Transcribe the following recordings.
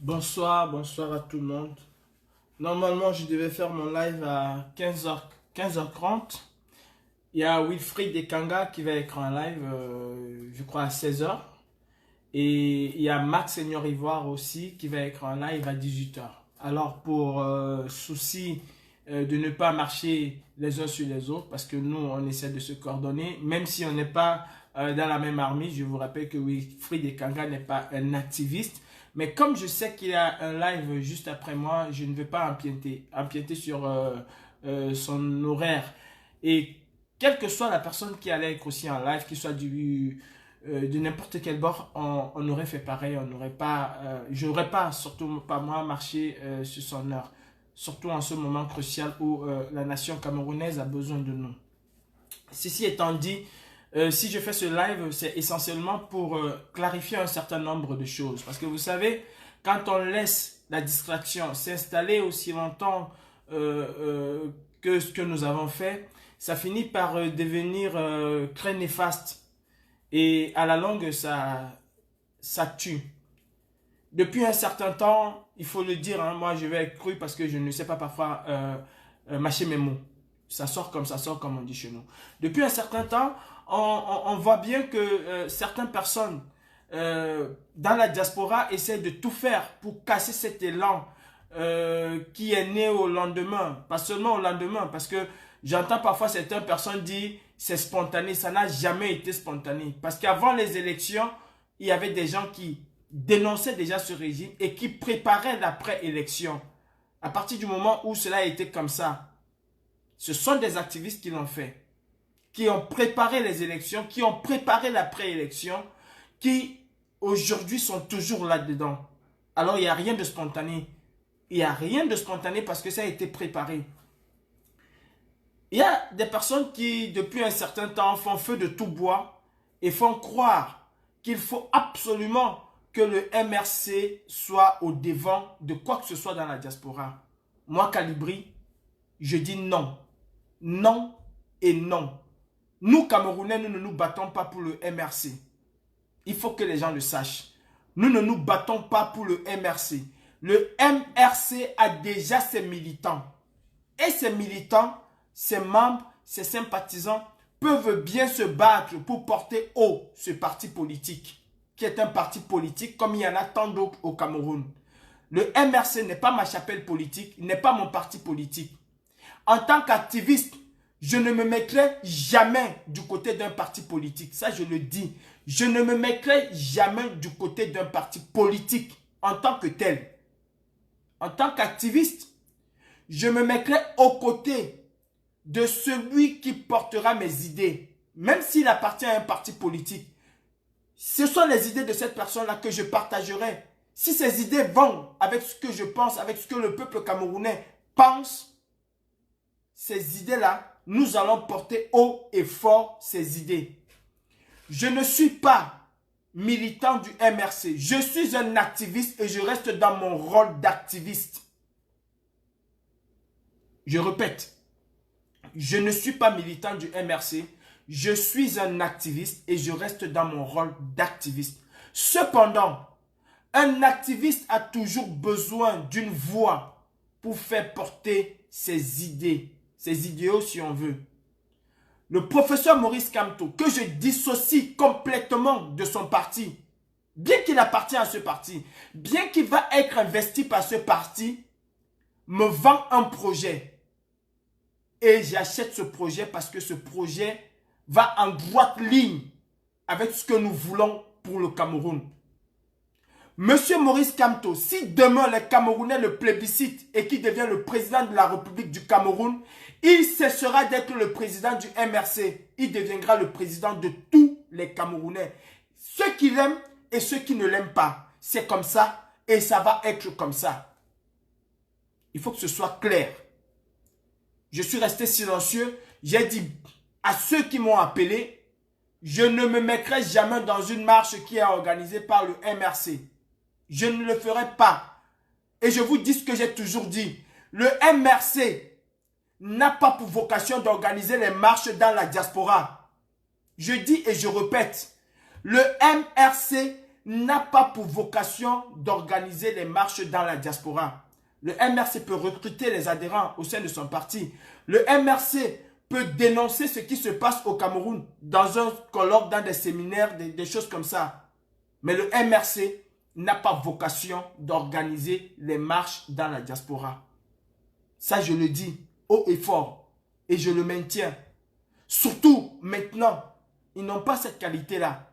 Bonsoir à tout le monde. Normalement, je devais faire mon live à 15h30. Il y a Wilfried Ekanga qui va être en live, je crois, à 16h. Et il y a Max Seigneur Ivoire aussi qui va être en live à 18h. Alors, pour souci de ne pas marcher les uns sur les autres, parce que nous, on essaie de se coordonner, même si on n'est pas dans la même armée, je vous rappelle que Wilfried Ekanga n'est pas un activiste. Mais comme je sais qu'il y a un live juste après moi, je ne vais pas empiéter sur son horaire. Et quelle que soit la personne qui allait être aussi en live, qu'il soit de n'importe quel bord, on aurait fait pareil. On n'aurait pas, je n'aurais pas, surtout pas moi, marché sur son heure. Surtout en ce moment crucial où la nation camerounaise a besoin de nous. Ceci étant dit, si je fais ce live, c'est essentiellement pour clarifier un certain nombre de choses. Parce que vous savez, quand on laisse la distraction s'installer aussi longtemps que ce que nous avons fait, ça finit par devenir très néfaste. Et à la longue, ça tue. Depuis un certain temps, il faut le dire, hein, moi je vais être cru parce que je ne sais pas parfois mâcher mes mots. Ça sort comme on dit chez nous. Depuis un certain temps, on voit bien que certaines personnes dans la diaspora essaient de tout faire pour casser cet élan qui est né au lendemain. Pas seulement au lendemain, parce que j'entends parfois certaines personnes dire c'est spontané. Ça n'a jamais été spontané. Parce qu'avant les élections, il y avait des gens qui dénonçaient déjà ce régime et qui préparaient l'après-élection. À partir du moment où cela a été comme ça, ce sont des activistes qui l'ont fait, qui ont préparé les élections, qui ont préparé l'après-élection, qui aujourd'hui sont toujours là-dedans. Alors il n'y a rien de spontané. Il n'y a rien de spontané parce que ça a été préparé. Il y a des personnes qui, depuis un certain temps, font feu de tout bois et font croire qu'il faut absolument que le MRC soit au devant de quoi que ce soit dans la diaspora. Moi, Calibri, je dis non. Non et non. Nous, Camerounais, nous ne nous battons pas pour le MRC. Il faut que les gens le sachent. Nous ne nous battons pas pour le MRC. Le MRC a déjà ses militants. Et ces militants, ses membres, ses sympathisants peuvent bien se battre pour porter haut ce parti politique, qui est un parti politique comme il y en a tant d'autres au Cameroun. Le MRC n'est pas ma chapelle politique, n'est pas mon parti politique. En tant qu'activiste, je ne me mettrai jamais du côté d'un parti politique. Ça, je le dis. Je ne me mettrai jamais du côté d'un parti politique en tant que tel. En tant qu'activiste, je me mettrai aux côtés de celui qui portera mes idées. Même s'il appartient à un parti politique. Ce sont les idées de cette personne-là que je partagerai. Si ces idées vont avec ce que je pense, avec ce que le peuple camerounais pense, ces idées-là, nous allons porter haut et fort ces idées. Je ne suis pas militant du MRC. Je suis un activiste et je reste dans mon rôle d'activiste. Je répète, je ne suis pas militant du MRC. Je suis un activiste et je reste dans mon rôle d'activiste. Cependant, un activiste a toujours besoin d'une voix pour faire porter ses idées, ses idéaux si on veut. Le professeur Maurice Kamto, que je dissocie complètement de son parti, bien qu'il appartient à ce parti, bien qu'il va être investi par ce parti, me vend un projet. Et j'achète ce projet parce que ce projet va en droite ligne avec ce que nous voulons pour le Cameroun. Monsieur Maurice Kamto, si demain les Camerounais le plébiscitent et qu'il devient le président de la République du Cameroun, il cessera d'être le président du MRC. Il deviendra le président de tous les Camerounais. Ceux qui l'aiment et ceux qui ne l'aiment pas. C'est comme ça et ça va être comme ça. Il faut que ce soit clair. Je suis resté silencieux. J'ai dit à ceux qui m'ont appelé, je ne me mettrai jamais dans une marche qui est organisée par le MRC. Je ne le ferai pas. Et je vous dis ce que j'ai toujours dit. Le MRC n'a pas pour vocation d'organiser les marches dans la diaspora. Je dis et je répète, le MRC n'a pas pour vocation d'organiser les marches dans la diaspora. Le MRC peut recruter les adhérents au sein de son parti. Le MRC peut dénoncer ce qui se passe au Cameroun dans un colloque, dans des séminaires, des choses comme ça. Mais le MRC n'a pas vocation d'organiser les marches dans la diaspora. Ça, je le dis haut et fort. Et je le maintiens. Surtout maintenant, ils n'ont pas cette qualité-là.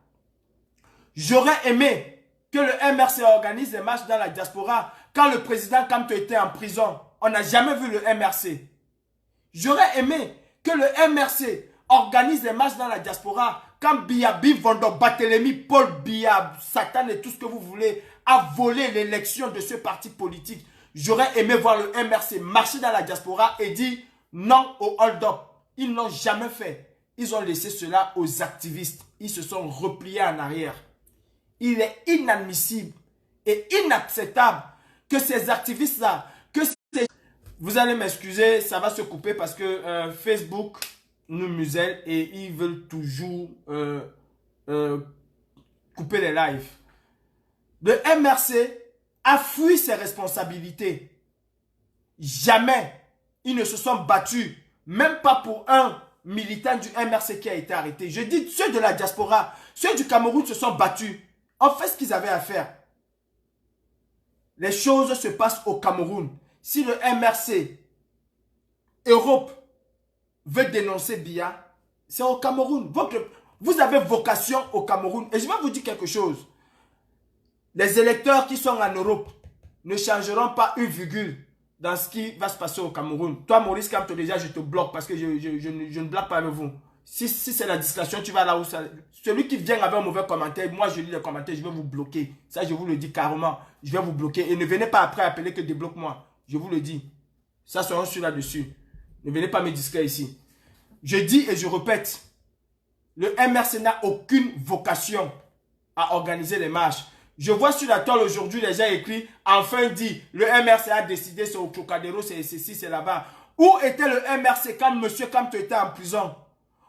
J'aurais aimé que le MRC organise des marches dans la diaspora quand le président Kamto était en prison. On n'a jamais vu le MRC. J'aurais aimé que le MRC organise des marches dans la diaspora quand Biya Bimvondo, Barthélemy, Paul Biya, Satan et tout ce que vous voulez a volé l'élection de ce parti politique. J'aurais aimé voir le MRC marcher dans la diaspora et dire non au hold-up. Ils n'ont jamais fait. Ils ont laissé cela aux activistes. Ils se sont repliés en arrière. Il est inadmissible et inacceptable que ces activistes-là, Vous allez m'excuser, ça va se couper parce que Facebook nous muselle et ils veulent toujours couper les lives. Le MRC a fui ses responsabilités. Jamais ils ne se sont battus, même pas pour un militant du MRC qui a été arrêté. Je dis ceux de la diaspora, ceux du Cameroun se sont battus. On fait ce qu'ils avaient à faire. Les choses se passent au Cameroun. Si le MRC Europe veut dénoncer Biya, c'est au Cameroun. Vous avez vocation au Cameroun. Et je vais vous dire quelque chose. Les électeurs qui sont en Europe ne changeront pas une virgule dans ce qui va se passer au Cameroun. Toi, Maurice Kamto, déjà, je te bloque parce que je ne blague pas avec vous. Si c'est la discussion, tu vas là où ça... Celui qui vient avec un mauvais commentaire, moi, je lis les commentaires, je vais vous bloquer. Ça, je vous le dis carrément. Je vais vous bloquer. Et ne venez pas après appeler que débloque-moi. Je vous le dis. Ça, c'est un sur là-dessus. Ne venez pas me distraire ici. Je dis et je répète. Le MRC n'a aucune vocation à organiser les marches. Je vois sur la toile aujourd'hui, les gens écrits, enfin dit, le MRC a décidé, c'est au Trocadéro, c'est ici, c'est là-bas. Où était le MRC quand M. Kamto était en prison?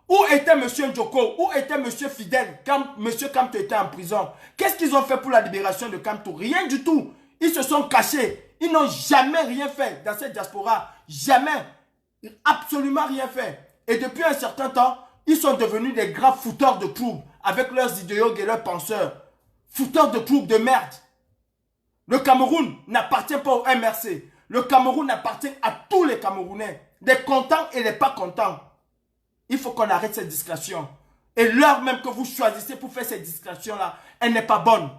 Où était M. Ndjoko? Où était M. Fidel quand M. Kamto était en prison? Qu'est-ce qu'ils ont fait pour la libération de Kamto? Rien du tout. Ils se sont cachés. Ils n'ont jamais rien fait dans cette diaspora. Jamais. Absolument rien fait. Et depuis un certain temps, ils sont devenus des grands fouteurs de troubles avec leurs idéologues et leurs penseurs. Fouteurs de troubles de merde. Le Cameroun n'appartient pas au MRC. Le Cameroun appartient à tous les Camerounais. Les contents et les pas contents. Il faut qu'on arrête cette discussion. Et l'heure même que vous choisissez pour faire cette discussion-là, elle n'est pas bonne.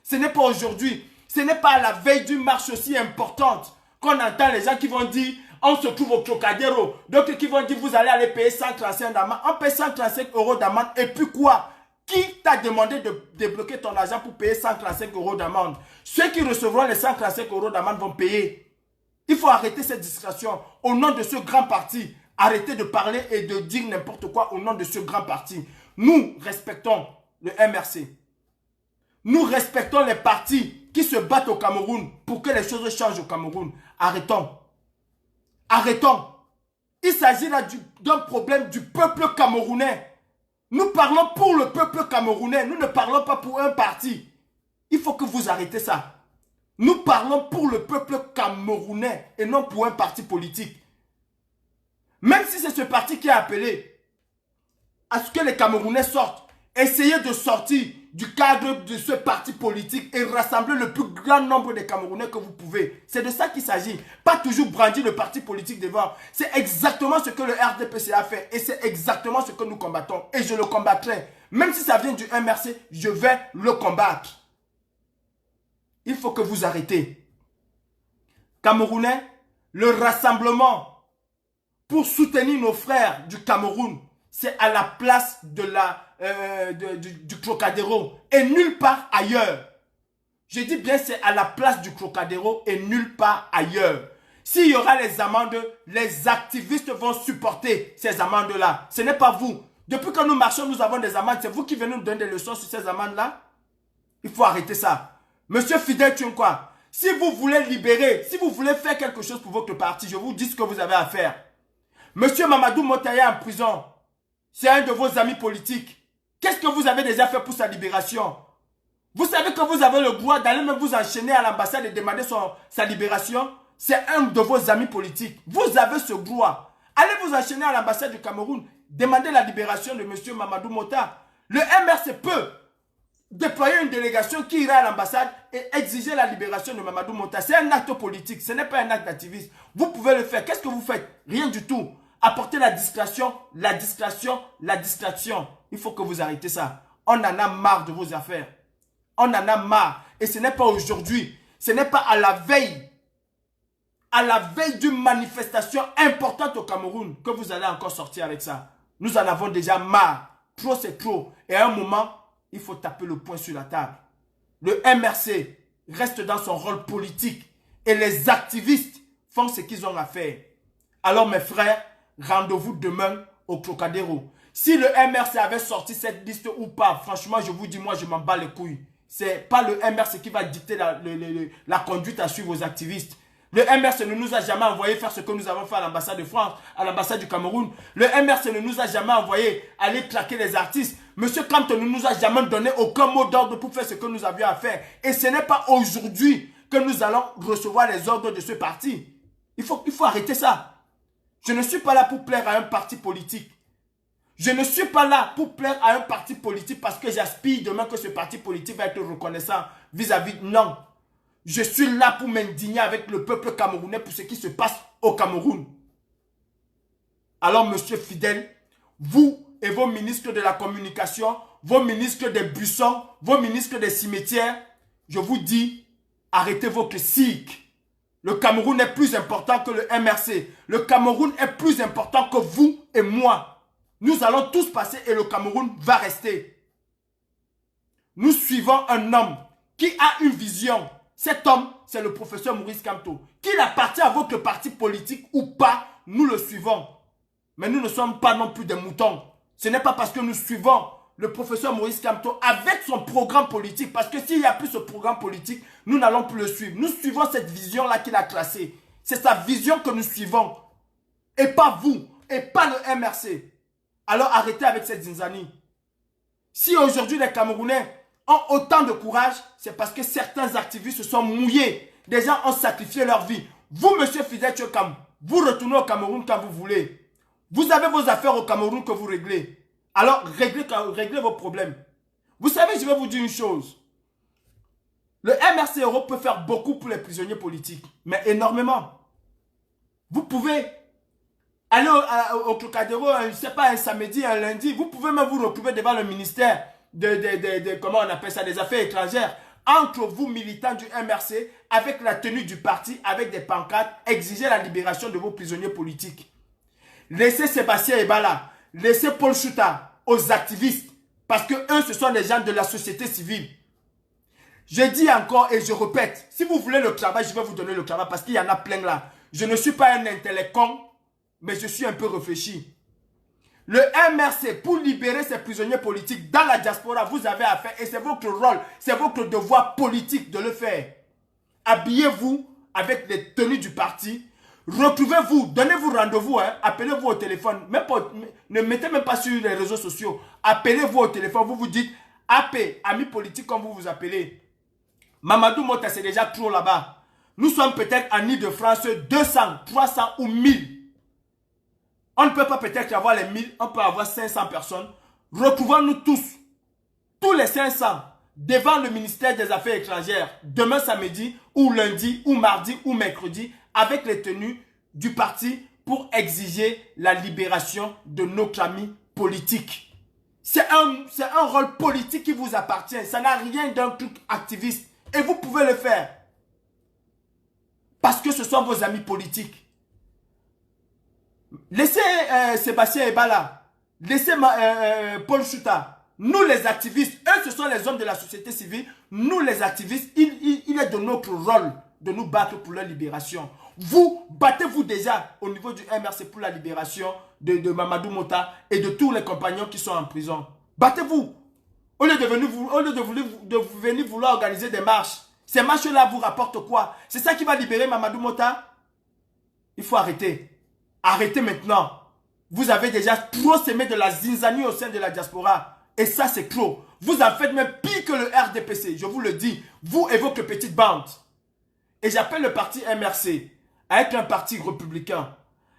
Ce n'est pas aujourd'hui. Ce n'est pas à la veille d'une marche aussi importante qu'on entend les gens qui vont dire on se trouve au Trocadéro. Donc qui vont dire vous allez aller payer 135 d'amende. On paye 135 € d'amende et puis quoi? Qui t'a demandé de débloquer ton argent pour payer 135 € d'amende? Ceux qui recevront les 135 € d'amende vont payer. Il faut arrêter cette discussion au nom de ce grand parti. Arrêtez de parler et de dire n'importe quoi au nom de ce grand parti. Nous respectons le MRC. Nous respectons les partis qui se battent au Cameroun pour que les choses changent au Cameroun. Arrêtons. Arrêtons. Il s'agit là d'un problème du peuple camerounais. Nous parlons pour le peuple camerounais. Nous ne parlons pas pour un parti. Il faut que vous arrêtez ça. Nous parlons pour le peuple camerounais et non pour un parti politique. Même si c'est ce parti qui a appelé à ce que les Camerounais sortent, essayez de sortir du cadre de ce parti politique et rassembler le plus grand nombre de Camerounais que vous pouvez. C'est de ça qu'il s'agit. Pas toujours brandir le parti politique devant. C'est exactement ce que le RDPC a fait et c'est exactement ce que nous combattons. Et je le combattrai. Même si ça vient du MRC, je vais le combattre. Il faut que vous arrêtez. Camerounais, le rassemblement pour soutenir nos frères du Cameroun, c'est à la place de du Trocadéro et nulle part ailleurs. Je dis bien c'est à la place du Trocadéro et nulle part ailleurs. S'il y aura les amendes, les activistes vont supporter ces amendes-là. Ce n'est pas vous. Depuis que nous marchons, nous avons des amendes. C'est vous qui venez nous donner des leçons sur ces amendes-là. Il faut arrêter ça. Monsieur Fidel Tunkwa, si vous voulez libérer, si vous voulez faire quelque chose pour votre parti, je vous dis ce que vous avez à faire. Monsieur Mamadou Motaya en prison, c'est un de vos amis politiques. Qu'est-ce que vous avez déjà fait pour sa libération? Vous savez que vous avez le droit d'aller même vous enchaîner à l'ambassade et demander sa libération. C'est un de vos amis politiques. Vous avez ce droit. Allez vous enchaîner à l'ambassade du Cameroun. Demandez la libération de M. Mamadou Mota. Le MRC peut déployer une délégation qui ira à l'ambassade et exiger la libération de Mamadou Mota. C'est un acte politique. Ce n'est pas un acte d'activisme. Vous pouvez le faire. Qu'est-ce que vous faites? Rien du tout. Apportez la discrétion, la discrétion, la discrétion. Il faut que vous arrêtez ça. On en a marre de vos affaires. On en a marre. Et ce n'est pas aujourd'hui. Ce n'est pas à la veille d'une manifestation importante au Cameroun que vous allez encore sortir avec ça. Nous en avons déjà marre. Trop, c'est trop. Et à un moment, il faut taper le poing sur la table. Le MRC reste dans son rôle politique. Et les activistes font ce qu'ils ont à faire. Alors mes frères, rendez-vous demain au Trocadéro. Si le MRC avait sorti cette liste ou pas, franchement, je vous dis, moi, je m'en bats les couilles. C'est pas le MRC qui va dicter la conduite à suivre aux activistes. Le MRC ne nous a jamais envoyé faire ce que nous avons fait à l'ambassade de France, à l'ambassade du Cameroun. Le MRC ne nous a jamais envoyé aller traquer les artistes. Monsieur Campton ne nous a jamais donné aucun mot d'ordre pour faire ce que nous avions à faire. Et ce n'est pas aujourd'hui que nous allons recevoir les ordres de ce parti. Il faut arrêter ça. Je ne suis pas là pour plaire à un parti politique. Je ne suis pas là pour plaire à un parti politique parce que j'aspire demain que ce parti politique va être reconnaissant vis-à-vis. Non. Je suis là pour m'indigner avec le peuple camerounais pour ce qui se passe au Cameroun. Alors, monsieur Fidèle, vous et vos ministres de la communication, vos ministres des buissons, vos ministres des cimetières, je vous dis, arrêtez votre cirque. Le Cameroun est plus important que le MRC. Le Cameroun est plus important que vous et moi. Nous allons tous passer et le Cameroun va rester. Nous suivons un homme qui a une vision. Cet homme, c'est le professeur Maurice Kamto. Qu'il appartient à votre parti politique ou pas, nous le suivons. Mais nous ne sommes pas non plus des moutons. Ce n'est pas parce que nous suivons le professeur Maurice Kamto avec son programme politique. Parce que s'il n'y a plus ce programme politique, nous n'allons plus le suivre. Nous suivons cette vision-là qu'il a classée. C'est sa vision que nous suivons. Et pas vous. Et pas le MRC. Alors arrêtez avec cette zinzanie. Si aujourd'hui les Camerounais ont autant de courage, c'est parce que certains activistes se sont mouillés. Des gens ont sacrifié leur vie. Vous, monsieur Fidel Chokam, vous retournez au Cameroun quand vous voulez. Vous avez vos affaires au Cameroun que vous réglez. Alors réglez vos problèmes. Vous savez, je vais vous dire une chose. Le MRC Europe peut faire beaucoup pour les prisonniers politiques, mais énormément. Vous pouvez aller au Trocadéro, je ne sais pas, un samedi, un lundi, vous pouvez même vous retrouver devant le ministère comment on appelle ça, des affaires étrangères, entre vous militants du MRC, avec la tenue du parti, avec des pancartes, exiger la libération de vos prisonniers politiques. Laissez Sébastien Ebala, laissez Paul Chouta aux activistes, parce que eux, ce sont les gens de la société civile. Je dis encore et je répète, si vous voulez le travail, je vais vous donner le travail, parce qu'il y en a plein là. Je ne suis pas un intellectuel, mais je suis un peu réfléchi. Le MRC, pour libérer ces prisonniers politiques dans la diaspora, vous avez à faire, et c'est votre rôle, c'est votre devoir politique de le faire. Habillez-vous avec les tenues du parti, retrouvez-vous, donnez-vous rendez-vous, hein, appelez-vous au téléphone, même pas, ne mettez même pas sur les réseaux sociaux, appelez-vous au téléphone, vous vous dites, AP, amis politiques comme vous vous appelez. Mamadou Mota, c'est déjà trop là-bas. Nous sommes peut-être en Île-de-France 200, 300 ou 1000. On ne peut pas peut-être avoir les 1000, on peut avoir 500 personnes. Retrouvons-nous tous les 500, devant le ministère des Affaires étrangères, demain samedi, ou lundi, ou mardi, ou mercredi, avec les tenues du parti pour exiger la libération de notre ami politique. C'est un rôle politique qui vous appartient. Ça n'a rien d'un truc activiste. Et vous pouvez le faire. Parce que ce sont vos amis politiques. Laissez Sébastien Ebala, laissez Paul Chouta. Nous les activistes, eux ce sont les hommes de la société civile. Nous les activistes, il est de notre rôle de nous battre pour leur libération. Vous, battez-vous déjà au niveau du MRC pour la libération de Mamadou Mota et de tous les compagnons qui sont en prison. Battez-vous. Au lieu de venir vouloir organiser des marches. Ces marches-là vous rapportent quoi? C'est ça qui va libérer Mamadou Mota? Il faut arrêter. Arrêtez maintenant. Vous avez déjà trop semé de la zinzanie au sein de la diaspora. Et ça, c'est trop. Vous en faites même pire que le RDPC, je vous le dis. Vous et votre petite bande. Et j'appelle le parti MRC à être un parti républicain.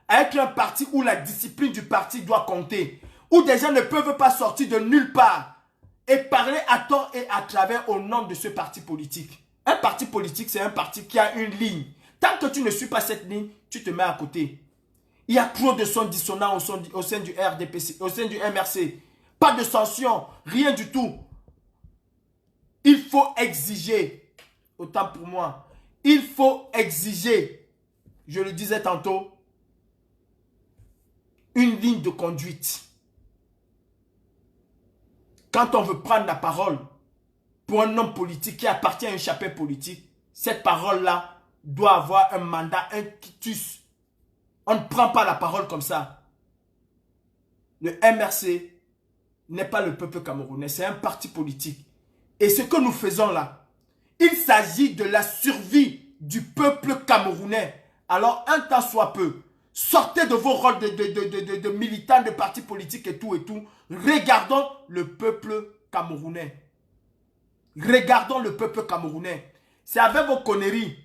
À être un parti où la discipline du parti doit compter. Où des gens ne peuvent pas sortir de nulle part et parler à tort et à travers au nom de ce parti politique. Un parti politique, c'est un parti qui a une ligne. Tant que tu ne suis pas cette ligne, tu te mets à côté. Il y a trop de sons dissonants au sein du RDPC, au sein du MRC. Pas de sanction, rien du tout. Il faut exiger, autant pour moi, il faut exiger, je le disais tantôt, une ligne de conduite. Quand on veut prendre la parole pour un homme politique qui appartient à un chapeau politique, cette parole-là doit avoir un mandat, un quitus. On ne prend pas la parole comme ça. Le MRC n'est pas le peuple camerounais, c'est un parti politique. Et ce que nous faisons là, il s'agit de la survie du peuple camerounais. Alors, un temps soit peu, sortez de vos rôles de militants de partis politiques et tout. Regardons le peuple camerounais. Regardons le peuple camerounais. C'est avec vos conneries.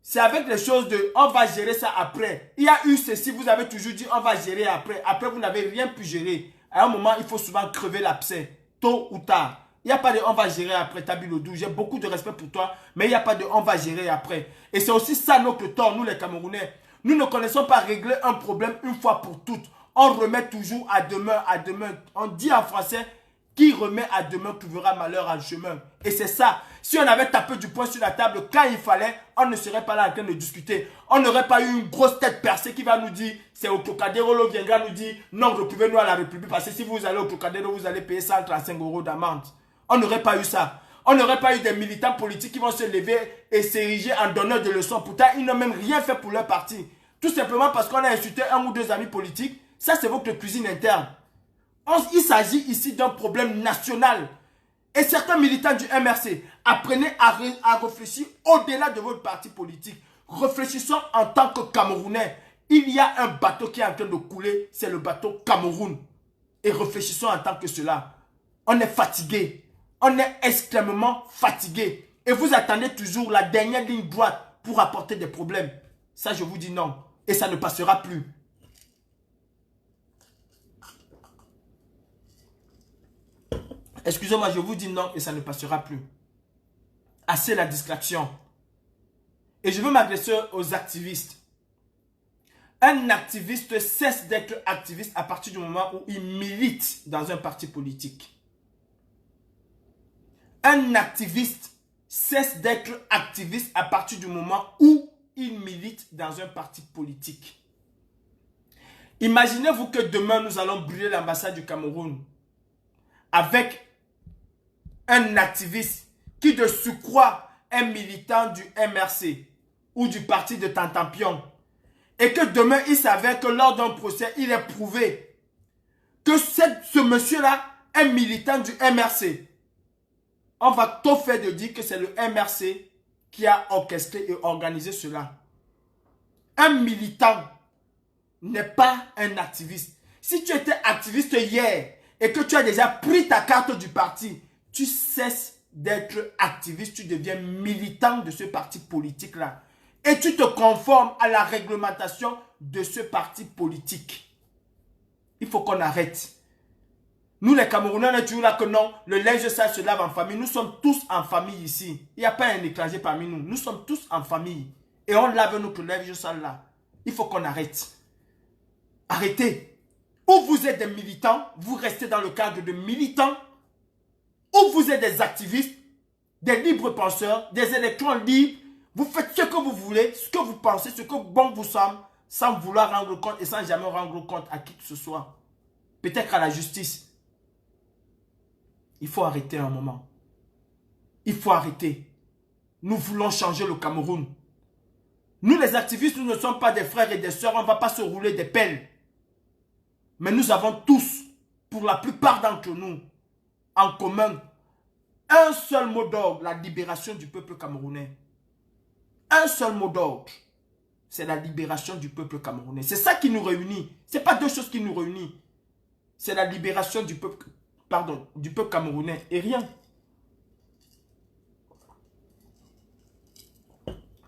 C'est avec les choses de on va gérer ça après. Il y a eu ceci, vous avez toujours dit on va gérer après. Après, vous n'avez rien pu gérer. À un moment, il faut souvent crever l'abcès. Tôt ou tard. Il n'y a pas de on va gérer après, Tabilodou. J'ai beaucoup de respect pour toi, mais il n'y a pas de on va gérer après. Et c'est aussi ça notre tort, nous les Camerounais. Nous ne connaissons pas régler un problème une fois pour toutes. On remet toujours à demain, à demain. On dit en français, qui remet à demain trouvera malheur en chemin. Et c'est ça. Si on avait tapé du poing sur la table quand il fallait, on ne serait pas là en train de discuter. On n'aurait pas eu une grosse tête percée qui va nous dire, c'est au Trocadéro, viendra nous dire, non, retrouvez-nous à la République, parce que si vous allez au Trocadéro, vous allez payer 135 € d'amende. On n'aurait pas eu ça. On n'aurait pas eu des militants politiques qui vont se lever et s'ériger en donneurs de leçons. Pourtant, ils n'ont même rien fait pour leur parti. Tout simplement parce qu'on a insulté un ou deux amis politiques. Ça, c'est votre cuisine interne. Il s'agit ici d'un problème national. Et certains militants du MRC, apprenez à réfléchir au-delà de votre parti politique. Réfléchissons en tant que Camerounais. Il y a un bateau qui est en train de couler, c'est le bateau Cameroun. Et réfléchissons en tant que cela. On est fatigué. On est extrêmement fatigué. Et vous attendez toujours la dernière ligne droite pour apporter des problèmes. Ça, je vous dis non. Et ça ne passera plus. Excusez-moi, je vous dis non et ça ne passera plus. Assez la distraction. Et je veux m'adresser aux activistes. Un activiste cesse d'être activiste à partir du moment où il milite dans un parti politique. Un activiste cesse d'être activiste à partir du moment où il milite dans un parti politique. Imaginez-vous que demain nous allons brûler l'ambassade du Cameroun avec un activiste qui de surcroît est militant du MRC ou du parti de Tantampion et que demain il s'avère que lors d'un procès il est prouvé que ce monsieur-là est militant du MRC. On va tout faire de dire que c'est le MRC qui a orchestré et organisé cela. Un militant n'est pas un activiste. Si tu étais activiste hier et que tu as déjà pris ta carte du parti, tu cesses d'être activiste, tu deviens militant de ce parti politique-là. Et tu te conformes à la réglementation de ce parti politique. Il faut qu'on arrête. Nous les Camerounais, on est toujours là que non, le linge sale se lave en famille. Nous sommes tous en famille ici. Il n'y a pas un étranger parmi nous. Nous sommes tous en famille. Et on lave notre linge sale là. Il faut qu'on arrête. Arrêtez. Ou vous êtes des militants, vous restez dans le cadre de militants. Ou vous êtes des activistes, des libres penseurs, des électrons libres. Vous faites ce que vous voulez, ce que vous pensez, ce que bon vous semble, sans vouloir rendre compte et sans jamais rendre compte à qui que ce soit. Peut-être à la justice. Il faut arrêter un moment. Il faut arrêter. Nous voulons changer le Cameroun. Nous les activistes, nous ne sommes pas des frères et des sœurs, on ne va pas se rouler des pelles. Mais nous avons tous, pour la plupart d'entre nous, en commun, un seul mot d'ordre, la libération du peuple camerounais. Un seul mot d'ordre, c'est la libération du peuple camerounais. C'est ça qui nous réunit. Ce n'est pas deux choses qui nous réunissent. C'est la libération du peuple pardon, du peuple camerounais et rien.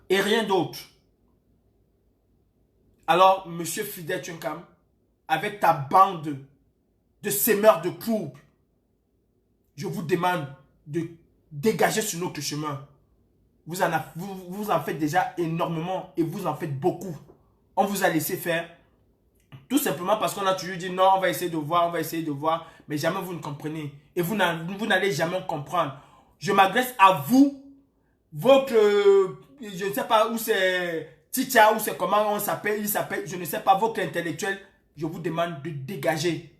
Et rien d'autre. Alors, monsieur Fidel Tchonkam, avec ta bande de sémeurs de troubles, je vous demande de dégager sur notre chemin. Vous en faites déjà énormément et vous en faites beaucoup. On vous a laissé faire. Tout simplement parce qu'on a toujours dit non, on va essayer de voir, mais jamais vous ne comprenez. Et vous n'allez jamais comprendre. Je m'adresse à vous, votre, je ne sais pas où c'est, Titia, ou c'est comment on s'appelle, il s'appelle, je ne sais pas, votre intellectuel, je vous demande de dégager.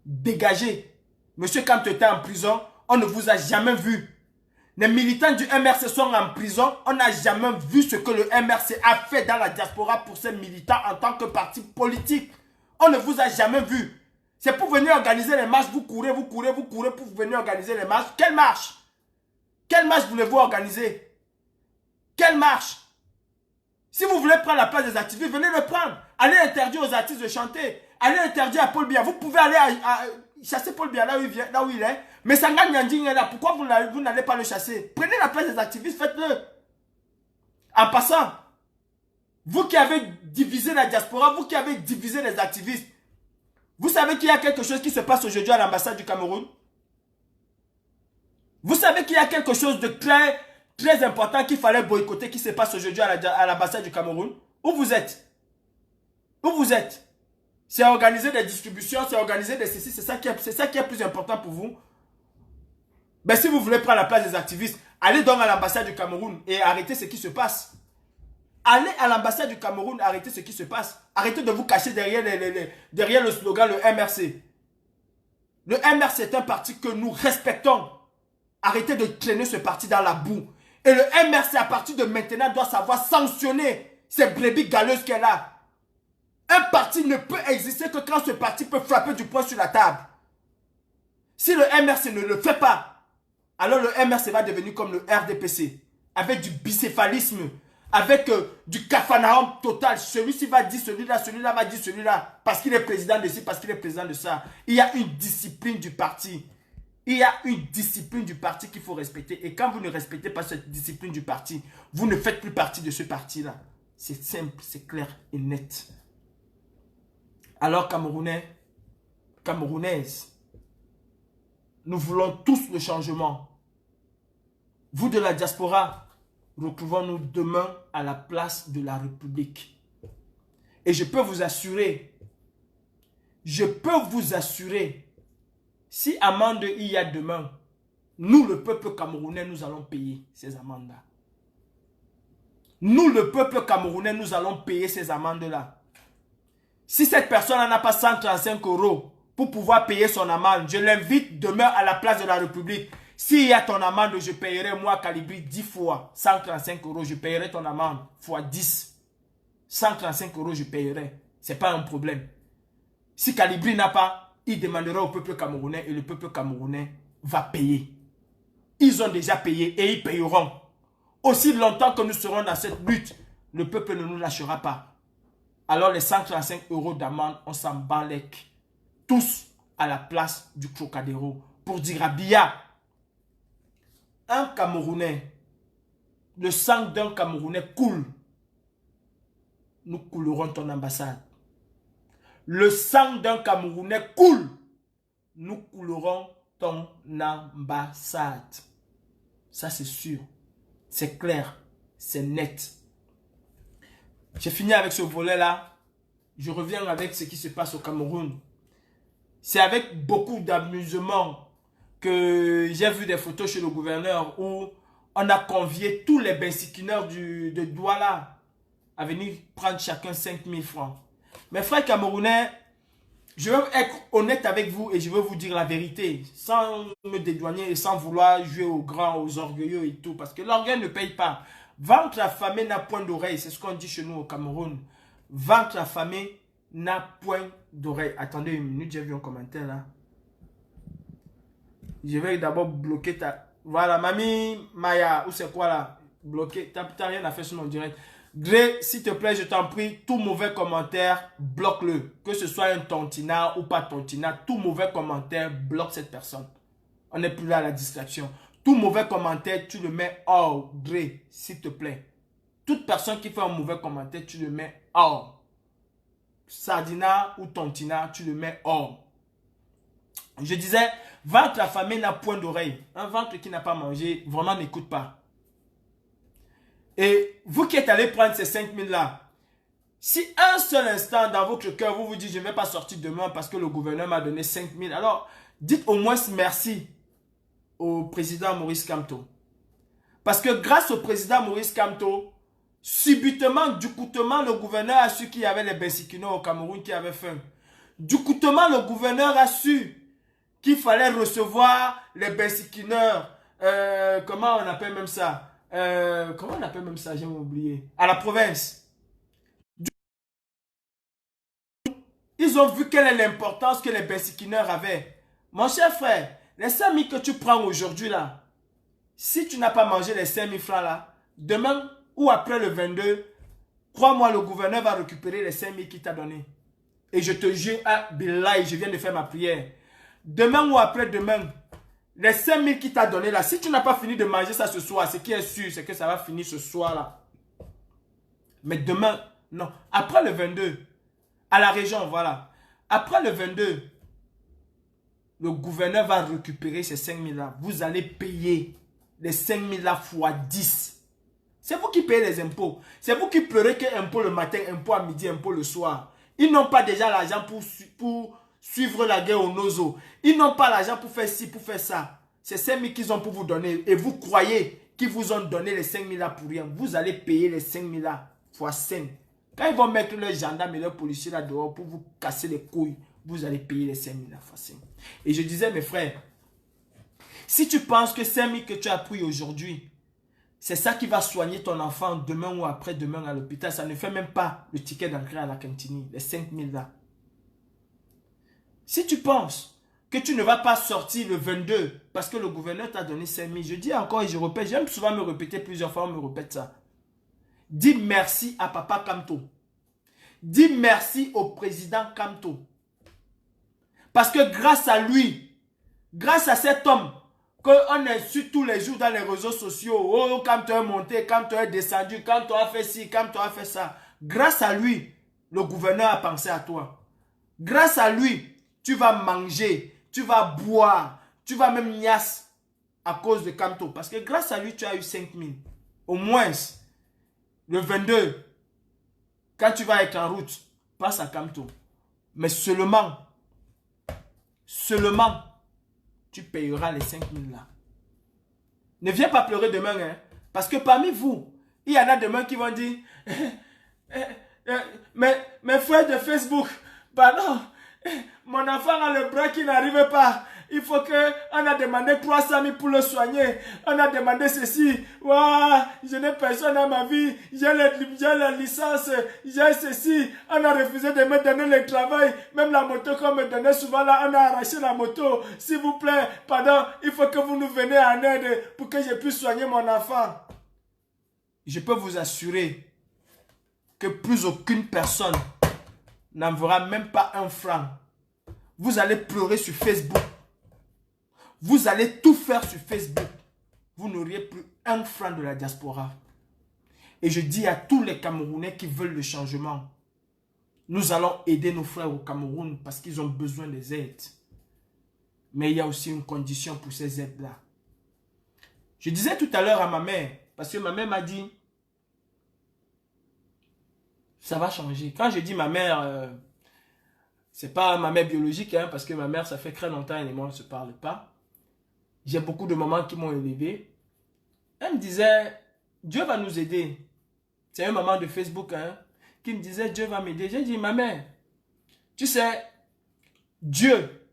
Dégagez. Monsieur, quand tu étais en prison, on ne vous a jamais vu. Les militants du MRC sont en prison. On n'a jamais vu ce que le MRC a fait dans la diaspora pour ces militants en tant que parti politique. On ne vous a jamais vu. C'est pour venir organiser les marches. Vous courez pour venir organiser les marches. Quelle marche? Quelle marche voulez-vous organiser? Quelle marche? Si vous voulez prendre la place des activistes, venez le prendre. Allez interdire aux artistes de chanter. Allez interdire à Paul Biya. Vous pouvez aller chasser Paul Biya là où il est. Mais Sanga Nyanding est là. Pourquoi vous n'allez pas le chasser? Prenez la place des activistes, faites-le. En passant, vous qui avez divisé la diaspora, vous qui avez divisé les activistes, vous savez qu'il y a quelque chose qui se passe aujourd'hui à l'ambassade du Cameroun? Vous savez qu'il y a quelque chose de très, très important qu'il fallait boycotter qui se passe aujourd'hui à l'ambassade du Cameroun? Où vous êtes? Où vous êtes? C'est organiser des distributions, c'est organiser des ceci, c'est ça qui est plus important pour vous. Ben, si vous voulez prendre la place des activistes, allez donc à l'ambassade du Cameroun et arrêtez ce qui se passe. Allez à l'ambassade du Cameroun, arrêtez ce qui se passe. Arrêtez de vous cacher derrière, derrière le slogan, le MRC. Le MRC est un parti que nous respectons. Arrêtez de traîner ce parti dans la boue. Et le MRC, à partir de maintenant, doit savoir sanctionner ces brebis galeuses qu'elle a. Un parti ne peut exister que quand ce parti peut frapper du poing sur la table. Si le MRC ne le fait pas, alors le MRC va devenir comme le RDPC, avec du bicéphalisme, avec du capharnaüm total. Celui-ci va dire celui-là, celui-là va dire celui-là, parce qu'il est président de ci, parce qu'il est président de ça. Il y a une discipline du parti. Il y a une discipline du parti qu'il faut respecter. Et quand vous ne respectez pas cette discipline du parti, vous ne faites plus partie de ce parti-là. C'est simple, c'est clair et net. Alors Camerounais, Camerounaises, nous voulons tous le changement. Vous de la diaspora, retrouvons-nous demain à la place de la République. Et je peux vous assurer, si amende il y a demain, nous le peuple camerounais, nous allons payer ces amendes-là. Nous le peuple camerounais, nous allons payer ces amendes-là. Si cette personne n'a pas 135 € pour pouvoir payer son amende, je l'invite demain à la place de la République. S'il y a ton amende, je paierai moi Calibri 10 fois 135 €. Je paierai ton amende fois 10. 135 € je paierai. Ce n'est pas un problème. Si Calibri n'a pas, il demandera au peuple camerounais et le peuple camerounais va payer. Ils ont déjà payé et ils payeront. Aussi longtemps que nous serons dans cette lutte, le peuple ne nous lâchera pas. Alors les 135 € d'amende, on s'en bat les tous à la place du Trocadéro pour dire à Biya, un Camerounais, le sang d'un Camerounais coule. Nous coulerons ton ambassade. Le sang d'un Camerounais coule. Nous coulerons ton ambassade. Ça c'est sûr. C'est clair. C'est net. J'ai fini avec ce volet-là. Je reviens avec ce qui se passe au Cameroun. C'est avec beaucoup d'amusement que j'ai vu des photos chez le gouverneur où on a convié tous les bensikineurs de Douala à venir prendre chacun 5 000 francs. Mes frères camerounais, je veux être honnête avec vous et je veux vous dire la vérité, sans me dédouaner et sans vouloir jouer aux grands, aux orgueilleux et tout, parce que l'orgueil ne paye pas. Ventre affamé n'a point d'oreille, c'est ce qu'on dit chez nous au Cameroun. Ventre affamé n'a point d'oreille. Attendez une minute, j'ai vu un commentaire là. Je vais d'abord bloquer ta... Voilà, mamie Maya, ou c'est quoi là? Bloquer, t'as rien à faire sur mon direct. Gré, s'il te plaît, je t'en prie, tout mauvais commentaire, bloque-le. Que ce soit un tontinat ou pas tontinat, tout mauvais commentaire, bloque cette personne. On n'est plus là à la distraction. Tout mauvais commentaire, tu le mets hors, Dre, s'il te plaît. Toute personne qui fait un mauvais commentaire, tu le mets hors. Sardina ou Tontina, tu le mets hors. Je disais, ventre affamé n'a point d'oreille. Un ventre qui n'a pas mangé, vraiment n'écoute pas. Et vous qui êtes allé prendre ces 5 000 là, si un seul instant dans votre cœur, vous vous dites, je ne vais pas sortir demain parce que le gouverneur m'a donné 5 000, alors dites au moins merci au président Maurice Kamto. Parce que grâce au président Maurice Kamto, subitement, ducoutement, le gouverneur a su qu'il y avait les Bensikino au Cameroun qui avaient faim. Ducoutement, le gouverneur a su qu'il fallait recevoir les Bensikineurs. Comment on appelle même ça? Comment on appelle même ça? J'ai oublié. À la province. Ils ont vu quelle est l'importance que les Bensikineurs avaient. Mon cher frère, les 5 000 que tu prends aujourd'hui là, si tu n'as pas mangé les 5 000 francs là, demain ou après le 22, crois-moi, le gouverneur va récupérer les 5 000 qu'il t'a donné. Et je te jure, ah, Billah, je viens de faire ma prière. Demain ou après-demain, les 5 000 qu'il t'a donné là, si tu n'as pas fini de manger ça ce soir, ce qui est sûr, c'est que ça va finir ce soir là. Mais demain, non. Après le 22, à la région, voilà. Après le 22, le gouverneur va récupérer ces 5 000 là. Vous allez payer les 5 000 là fois 10. C'est vous qui payez les impôts. C'est vous qui pleurez que impôt le matin, impôt à midi, impôt le soir. Ils n'ont pas déjà l'argent pour suivre la guerre au Nozo. Ils n'ont pas l'argent pour faire ci, pour faire ça. C'est 5 000 qu'ils ont pour vous donner. Et vous croyez qu'ils vous ont donné les 5 000 là pour rien. Vous allez payer les 5 000 là fois 5. Quand ils vont mettre leurs gendarmes et leurs policiers là dehors pour vous casser les couilles, vous allez payer les 5 000 là fois 5. Et je disais, mes frères, si tu penses que 5 000 que tu as pris aujourd'hui, c'est ça qui va soigner ton enfant demain ou après-demain à l'hôpital, ça ne fait même pas le ticket d'entrée à la cantine, les 5 000 là. Si tu penses que tu ne vas pas sortir le 22 parce que le gouverneur t'a donné 5 000, je dis encore et je répète, j'aime souvent me répéter plusieurs fois, on me répète ça. Dis merci à Papa Kamto. Dis merci au président Kamto. Parce que grâce à lui, grâce à cet homme, qu'on insulte tous les jours dans les réseaux sociaux, oh, Kamto est monté, Kamto est descendu, Kamto a fait ci, Kamto a fait ça. Grâce à lui, le gouverneur a pensé à toi. Grâce à lui, tu vas manger, tu vas boire, tu vas même niasse à cause de Kamto. Parce que grâce à lui, tu as eu 5 000. Au moins, le 22, quand tu vas être en route, passe à Kamto. Mais seulement, tu payeras les 5 000 là. Ne viens pas pleurer demain, hein. Parce que parmi vous, il y en a demain qui vont dire, mes frères de Facebook, pardon, mon enfant a le bras qui n'arrive pas. Il faut qu'on a demandé 300 000 pour le soigner. On a demandé ceci. Waouh, je n'ai personne dans ma vie. J'ai la licence. J'ai ceci. On a refusé de me donner le travail. Même la moto qu'on me donnait souvent là, on a arraché la moto. S'il vous plaît, pardon, il faut que vous nous veniez en aide pour que je puisse soigner mon enfant. Je peux vous assurer que plus aucune personne n'enverra même pas un franc. Vous allez pleurer sur Facebook. Vous allez tout faire sur Facebook. Vous n'auriez plus un franc de la diaspora. Et je dis à tous les Camerounais qui veulent le changement, nous allons aider nos frères au Cameroun parce qu'ils ont besoin des aides. Mais il y a aussi une condition pour ces aides-là. Je disais tout à l'heure à ma mère, parce que ma mère m'a dit, ça va changer. Quand je dis ma mère, c'est pas ma mère biologique, hein, parce que ma mère, ça fait très longtemps et moi, on ne se parle pas. J'ai beaucoup de mamans qui m'ont élevé. Elle me disait, Dieu va nous aider. C'est une maman de Facebook hein, qui me disait, Dieu va m'aider. J'ai dit, ma mère, tu sais, Dieu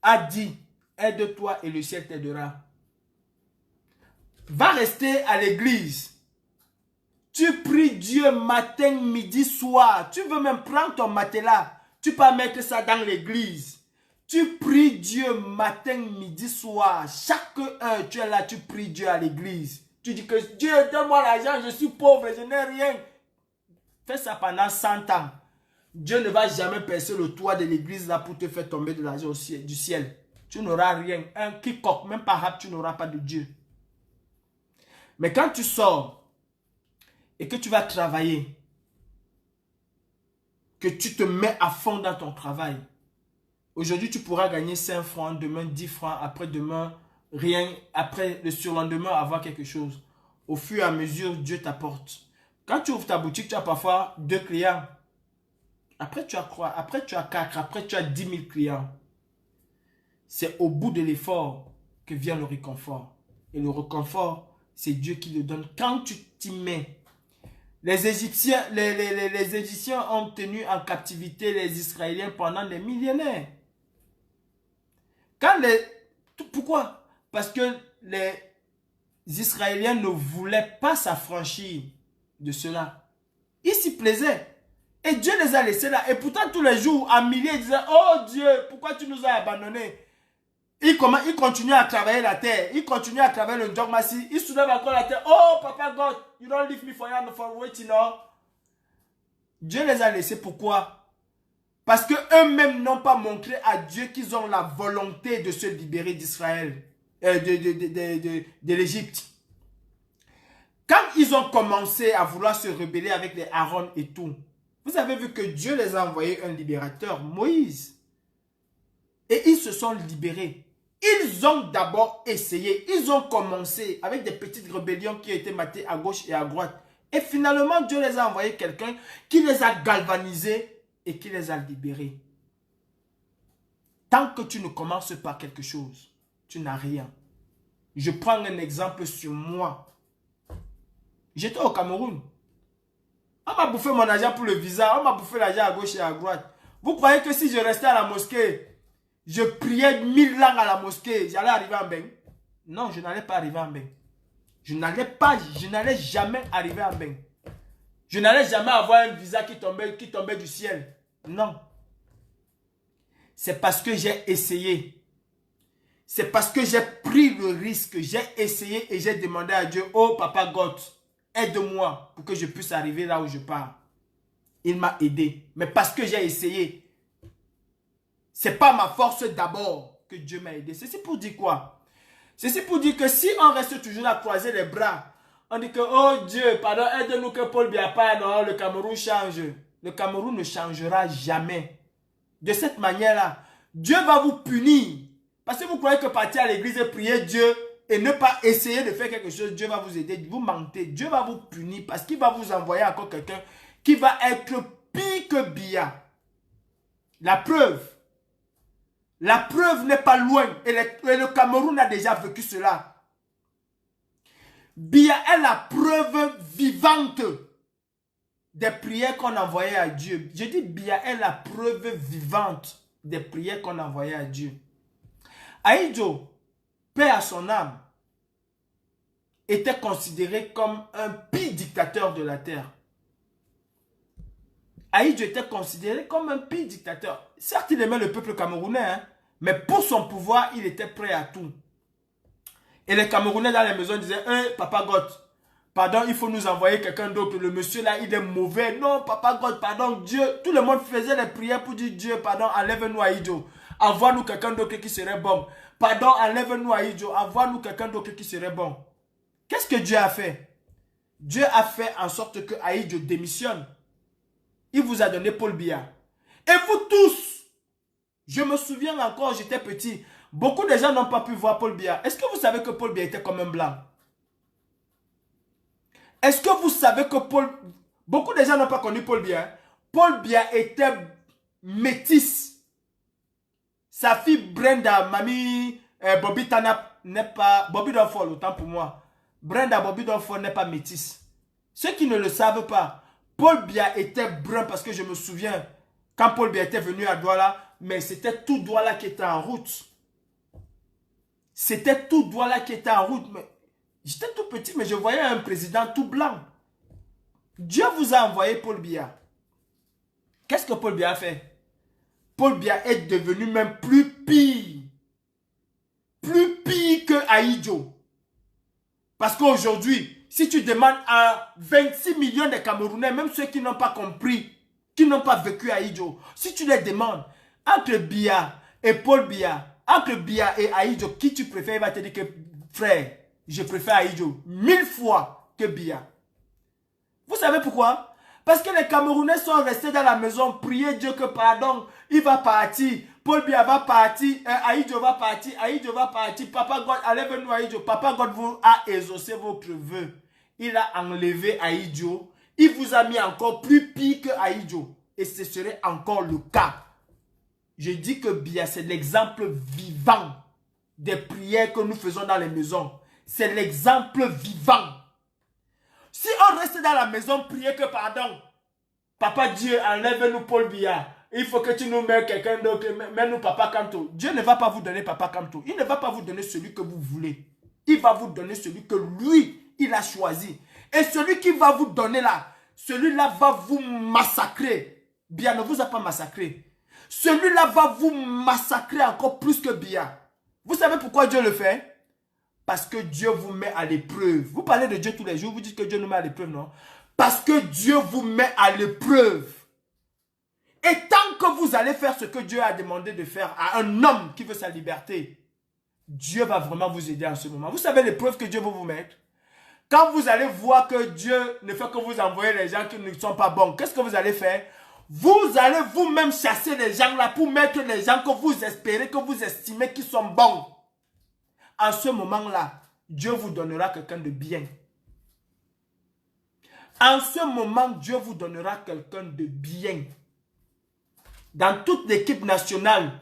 a dit, aide-toi et le ciel t'aidera. Va rester à l'église. Tu pries Dieu matin, midi, soir. Tu veux même prendre ton matelas. Tu peux mettre ça dans l'église. Tu pries Dieu matin, midi, soir. Chaque heure, tu es là, tu pries Dieu à l'église. Tu dis que Dieu, donne-moi l'argent, je suis pauvre, je n'ai rien. Fais ça pendant 100 ans. Dieu ne va jamais percer le toit de l'église là pour te faire tomber de l'argent du ciel. tu n'auras rien. Un quiconque, même pas rap, tu n'auras pas de Dieu. Mais quand tu sors et que tu vas travailler, que tu te mets à fond dans ton travail, aujourd'hui tu pourras gagner 5 francs, demain 10 francs, après-demain rien, après le surlendemain avoir quelque chose. Au fur et à mesure, Dieu t'apporte. Quand tu ouvres ta boutique, tu as parfois 2 clients. Après tu as quoi? Après tu as 4, après tu as 10 000 clients. C'est au bout de l'effort que vient le réconfort. Et le réconfort, c'est Dieu qui le donne quand tu t'y mets. Les Égyptiens ont tenu en captivité les Israéliens pendant des millénaires. Pourquoi? Parce que les Israéliens ne voulaient pas s'affranchir de cela. Ils s'y plaisaient. Et Dieu les a laissés là. Et pourtant, tous les jours, à milliers, ils disaient, oh Dieu, pourquoi tu nous as abandonnés? Ils continuent à travailler la terre. Ils continuent à travailler le dogmatie. Ils soulèvent encore la terre. Oh, Papa God, you don't leave me for waiting, no? Dieu les a laissés. Pourquoi? Parce qu'eux-mêmes n'ont pas montré à Dieu qu'ils ont la volonté de se libérer d'Israël, de l'Égypte. Quand ils ont commencé à vouloir se rebeller avec les Aaron et tout, vous avez vu que Dieu les a envoyé un libérateur, Moïse. Et ils se sont libérés. Ils ont d'abord essayé, ils ont commencé avec des petites rébellions qui ont été matées à gauche et à droite. Et finalement, Dieu les a envoyé quelqu'un qui les a galvanisés et qui les a libérés. Tant que tu ne commences pas quelque chose, tu n'as rien. Je prends un exemple sur moi. J'étais au Cameroun. On m'a bouffé mon argent pour le visa, on m'a bouffé l'argent à gauche et à droite. Vous croyez que si je restais à la mosquée, je priais 1000 langues à la mosquée, j'allais arriver en Beng? Non, je n'allais pas arriver en Beng. Je n'allais jamais arriver en Beng. Je n'allais jamais avoir un visa qui tombait du ciel. Non. C'est parce que j'ai essayé. C'est parce que j'ai pris le risque. J'ai essayé et j'ai demandé à Dieu, oh Papa God, aide-moi pour que je puisse arriver là où je pars. Il m'a aidé. Mais parce que j'ai essayé. C'est pas ma force d'abord que Dieu m'a aidé. Ceci pour dire quoi? Ceci pour dire que si on reste toujours à croiser les bras, on dit que, oh Dieu, pardon, aide-nous que Paul Biya part, non, le Cameroun change. Le Cameroun ne changera jamais. De cette manière-là, Dieu va vous punir. Parce que vous croyez que partir à l'église et prier Dieu et ne pas essayer de faire quelque chose, Dieu va vous aider. Vous mentez. Dieu va vous punir parce qu'il va vous envoyer encore quelqu'un qui va être pire que Biya. La preuve n'est pas loin. Et le Cameroun a déjà vécu cela. Biya est la preuve vivante des prières qu'on envoyait à Dieu. Je dis Biya est la preuve vivante des prières qu'on envoyait à Dieu. Ahidjo, paix à son âme, était considéré comme un pire dictateur de la terre. Ahidjo était considéré comme un pire dictateur. Certes, il aimait le peuple camerounais, hein, mais pour son pouvoir, il était prêt à tout. Et les Camerounais dans les maisons disaient, hey, Papa God, pardon, il faut nous envoyer quelqu'un d'autre. Le monsieur là, il est mauvais. Non, Papa God, pardon, Dieu. Tout le monde faisait les prières pour dire, Dieu, pardon, enlève-nous Ahidjo. Envoie-nous quelqu'un d'autre qui serait bon. Pardon, enlève-nous Ahidjo. Envoie-nous quelqu'un d'autre qui serait bon. Qu'est-ce que Dieu a fait? Dieu a fait en sorte que Ahidjo démissionne. Il vous a donné Paul Biya. Et vous tous, je me souviens encore, j'étais petit. Beaucoup de gens n'ont pas pu voir Paul Biya. Est-ce que vous savez que Paul Biya était comme un blanc? Est-ce que vous savez que beaucoup de gens n'ont pas connu Paul Biya. Paul Biya était métisse. Sa fille Brenda, mamie Bobby Tanap n'est pas... Bobby Donfol, autant pour moi. Brenda Bobby Donfol n'est pas métisse. Ceux qui ne le savent pas, Paul Biya était brun parce que je me souviens, quand Paul Biya était venu à Douala, mais c'était tout Douala qui était en route. C'était tout Douala qui était en route. J'étais tout petit, mais je voyais un président tout blanc. Dieu vous a envoyé Paul Biya. Qu'est-ce que Paul Biya a fait? Paul Biya est devenu même plus pire. Plus pire que Ahidjo. Parce qu'aujourd'hui, si tu demandes à 26 millions de Camerounais, même ceux qui n'ont pas compris, qui n'ont pas vécu Ahidjo, si tu les demandes, entre Biya et Paul Biya, Entre Bia et Ahidjo, qui tu préfères? Il va te dire que, frère, je préfère Ahidjo 1000 fois que Bia. Vous savez pourquoi? Parce que les Camerounais sont restés dans la maison, prier Dieu que pardon, il va partir. Paul Bia va partir, Ahidjo va partir, Ahidjo va partir. Papa God, enlève-nous Ahidjo. Papa God vous a exaucé votre vœu. Il a enlevé Ahidjo. Il vous a mis encore plus pire que Ahidjo. Et ce serait encore le cas. Je dis que Bia, c'est l'exemple vivant des prières que nous faisons dans les maisons. C'est l'exemple vivant. Si on reste dans la maison, prier que pardon, Papa Dieu, enlève-nous Paul Bia. Il faut que tu nous mets quelqu'un d'autre. Mets-nous Papa Kanto. Dieu ne va pas vous donner Papa Kanto. Il ne va pas vous donner celui que vous voulez. Il va vous donner celui que lui, il a choisi. Et celui qui va vous donner là, celui-là va vous massacrer. Bia ne vous a pas massacré. Celui-là va vous massacrer encore plus que Bia. Vous savez pourquoi Dieu le fait? Parce que Dieu vous met à l'épreuve. Vous parlez de Dieu tous les jours, vous dites que Dieu nous met à l'épreuve, non? Parce que Dieu vous met à l'épreuve. Et tant que vous allez faire ce que Dieu a demandé de faire à un homme qui veut sa liberté, Dieu va vraiment vous aider en ce moment. Vous savez l'épreuve que Dieu va vous mettre? Quand vous allez voir que Dieu ne fait que vous envoyer les gens qui ne sont pas bons, qu'est-ce que vous allez faire? Vous allez vous-même chasser les gens là pour mettre les gens que vous espérez, que vous estimez qui sont bons. En ce moment-là, Dieu vous donnera quelqu'un de bien. En ce moment, Dieu vous donnera quelqu'un de bien. Dans toute l'équipe nationale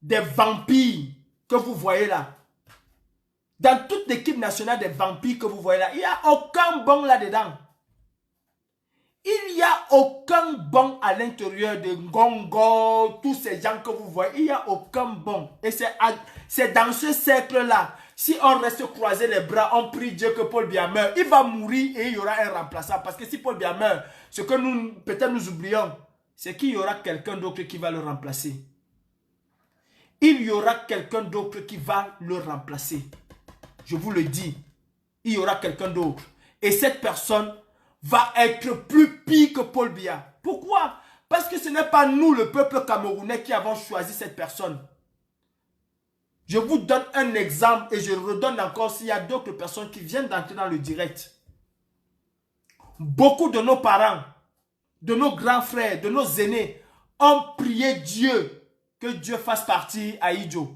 des vampires que vous voyez là, dans toute l'équipe nationale des vampires que vous voyez là, il n'y a aucun bon là-dedans. Il n'y a aucun bon à l'intérieur de Ngongo, tous ces gens que vous voyez. Il n'y a aucun bon. Et c'est dans ce cercle-là. Si on reste croiser les bras, on prie Dieu que Paul Bia meurt. Il va mourir et il y aura un remplaçant. Parce que si Paul Bia meurt, ce que nous, peut-être nous oublions, c'est qu'il y aura quelqu'un d'autre qui va le remplacer. Il y aura quelqu'un d'autre qui va le remplacer. Je vous le dis. Il y aura quelqu'un d'autre. Et cette personne va être plus pire que Paul Bia. Pourquoi? Parce que ce n'est pas nous, le peuple camerounais, qui avons choisi cette personne. Je vous donne un exemple et je redonne encore s'il y a d'autres personnes qui viennent d'entrer dans le direct. Beaucoup de nos parents, de nos grands frères, de nos aînés ont prié Dieu que Dieu fasse partir Ahidjo.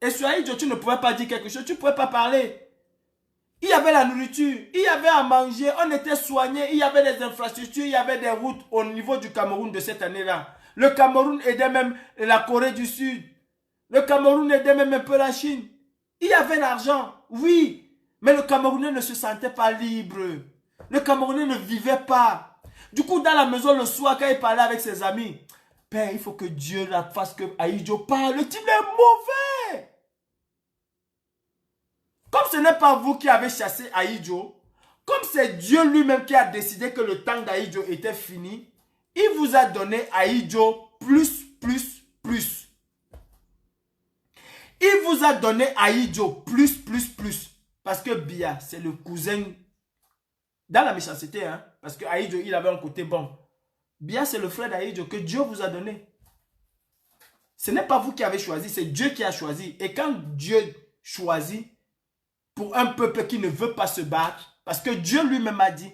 Et sur Ahidjo, tu ne pouvais pas dire quelque chose, tu ne pouvais pas parler. Il y avait la nourriture, il y avait à manger, on était soigné, il y avait des infrastructures, il y avait des routes au niveau du Cameroun de cette année-là. Le Cameroun aidait même la Corée du Sud. Le Cameroun aidait même un peu la Chine. Il y avait l'argent, oui, mais le Camerounais ne se sentait pas libre. Le Camerounais ne vivait pas. Du coup, dans la maison le soir, quand il parlait avec ses amis, Père, il faut que Dieu la fasse que Ahidjo parle. Le type est mauvais. Comme ce n'est pas vous qui avez chassé Ahidjo, comme c'est Dieu lui-même qui a décidé que le temps d'Ahidjo était fini, il vous a donné Ahidjo plus. Il vous a donné Ahidjo plus. Parce que Bia, c'est le cousin dans la méchanceté, hein. Parce que Ahidjo, il avait un côté bon. Bia, c'est le frère d'Ahidjo que Dieu vous a donné. Ce n'est pas vous qui avez choisi, c'est Dieu qui a choisi. Et quand Dieu choisit, pour un peuple qui ne veut pas se battre, parce que Dieu lui-même a dit,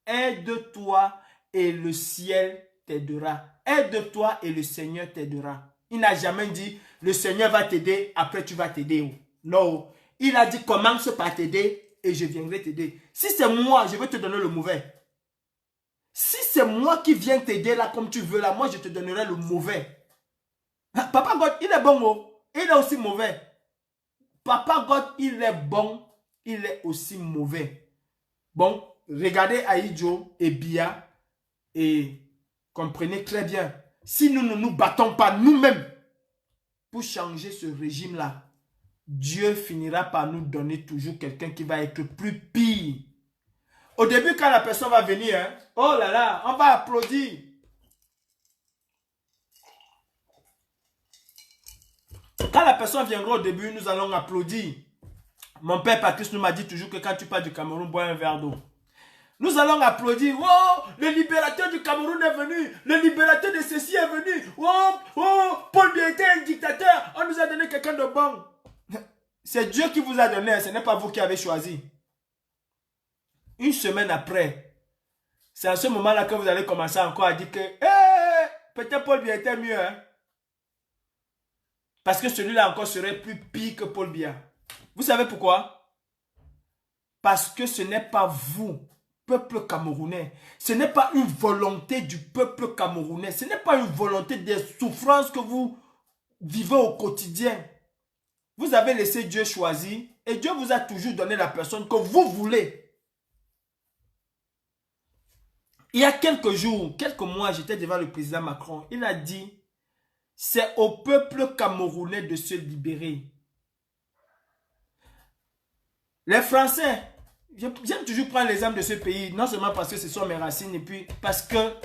aide-toi et le ciel t'aidera. Aide-toi et le Seigneur t'aidera. Il n'a jamais dit, le Seigneur va t'aider, après tu vas t'aider. Non, il a dit, commence par t'aider et je viendrai t'aider. Si c'est moi, je vais te donner le mauvais. Si c'est moi qui viens t'aider là comme tu veux là, moi je te donnerai le mauvais. Papa God, il est bon, oh. Il est aussi mauvais. Papa God, il est bon, il est aussi mauvais. Bon, regardez Ahidjo et Bia et comprenez très bien. Si nous ne nous battons pas nous-mêmes pour changer ce régime-là, Dieu finira par nous donner toujours quelqu'un qui va être plus pire. Au début, quand la personne va venir, hein, oh là là, on va applaudir. Quand la personne viendra au début, nous allons applaudir. Mon père Patrice nous m'a dit toujours que quand tu pars du Cameroun, bois un verre d'eau. Nous allons applaudir. Oh, le libérateur du Cameroun est venu. Le libérateur de ceci est venu. Oh, Paul Bia était un dictateur. On nous a donné quelqu'un de bon. C'est Dieu qui vous a donné, ce n'est pas vous qui avez choisi. Une semaine après, c'est à ce moment-là que vous allez commencer encore à dire que peut-être Paul Biya était mieux. Hein? Parce que celui-là encore serait plus pire que Paul Biya. Vous savez pourquoi? Parce que ce n'est pas vous, peuple camerounais. Ce n'est pas une volonté du peuple camerounais. Ce n'est pas une volonté des souffrances que vous vivez au quotidien. Vous avez laissé Dieu choisir et Dieu vous a toujours donné la personne que vous voulez. Il y a quelques jours, quelques mois, j'étais devant le président Macron. Il a dit, c'est au peuple camerounais de se libérer. Les Français, j'aime toujours prendre l'exemple de ce pays, non seulement parce que ce sont mes racines, et puis parce que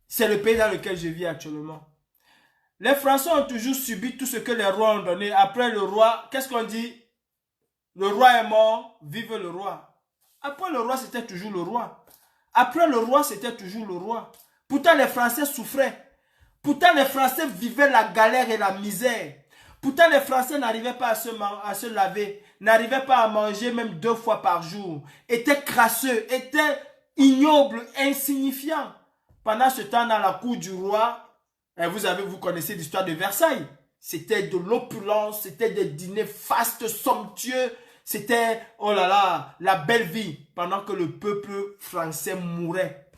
c'est le pays dans lequel je vis actuellement. Les Français ont toujours subi tout ce que les rois ont donné. Après le roi, qu'est-ce qu'on dit? Le roi est mort, vive le roi. Après le roi, c'était toujours le roi. Après le roi, c'était toujours le roi. Pourtant, les Français souffraient. Pourtant, les Français vivaient la galère et la misère. Pourtant, les Français n'arrivaient pas à se laver, n'arrivaient pas à manger même 2 fois par jour, étaient crasseux, étaient ignobles, insignifiants. Pendant ce temps, dans la cour du roi, vous connaissez l'histoire de Versailles. C'était de l'opulence, c'était des dîners fastes, somptueux. C'était, oh là là, la belle vie pendant que le peuple français mourait.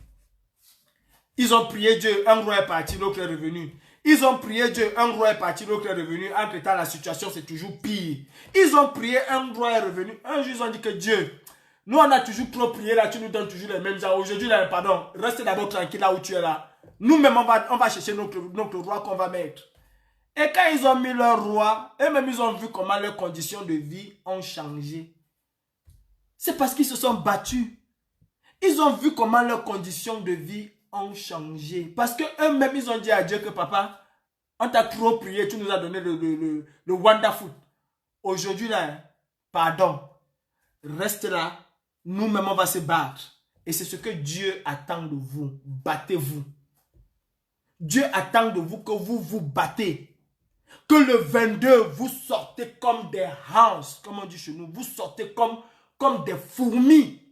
Ils ont prié Dieu, un roi est parti, l'autre est revenu. Ils ont prié Dieu, un roi est parti, l'autre est revenu. Entre-temps, la situation c'est toujours pire. Ils ont prié, un roi est revenu. Un jour, ils ont dit que Dieu, nous on a toujours trop prié là, tu nous donnes toujours les mêmes gens. Aujourd'hui, là, pardon, reste d'abord tranquille là où tu es là. Nous-mêmes, on va chercher notre roi qu'on va mettre. Et quand ils ont mis leur roi, eux-mêmes, ils ont vu comment leurs conditions de vie ont changé. C'est parce qu'ils se sont battus. Ils ont vu comment leurs conditions de vie ont changé. Parce qu'eux-mêmes, ils ont dit à Dieu que papa, on t'a trop prié, tu nous as donné le wonderful. Aujourd'hui, là, pardon, reste là, nous-mêmes, on va se battre. Et c'est ce que Dieu attend de vous. Battez-vous. Dieu attend de vous que vous vous battez. Que le 22, vous sortez comme des hans, comme on dit chez nous. Vous sortez comme des fourmis.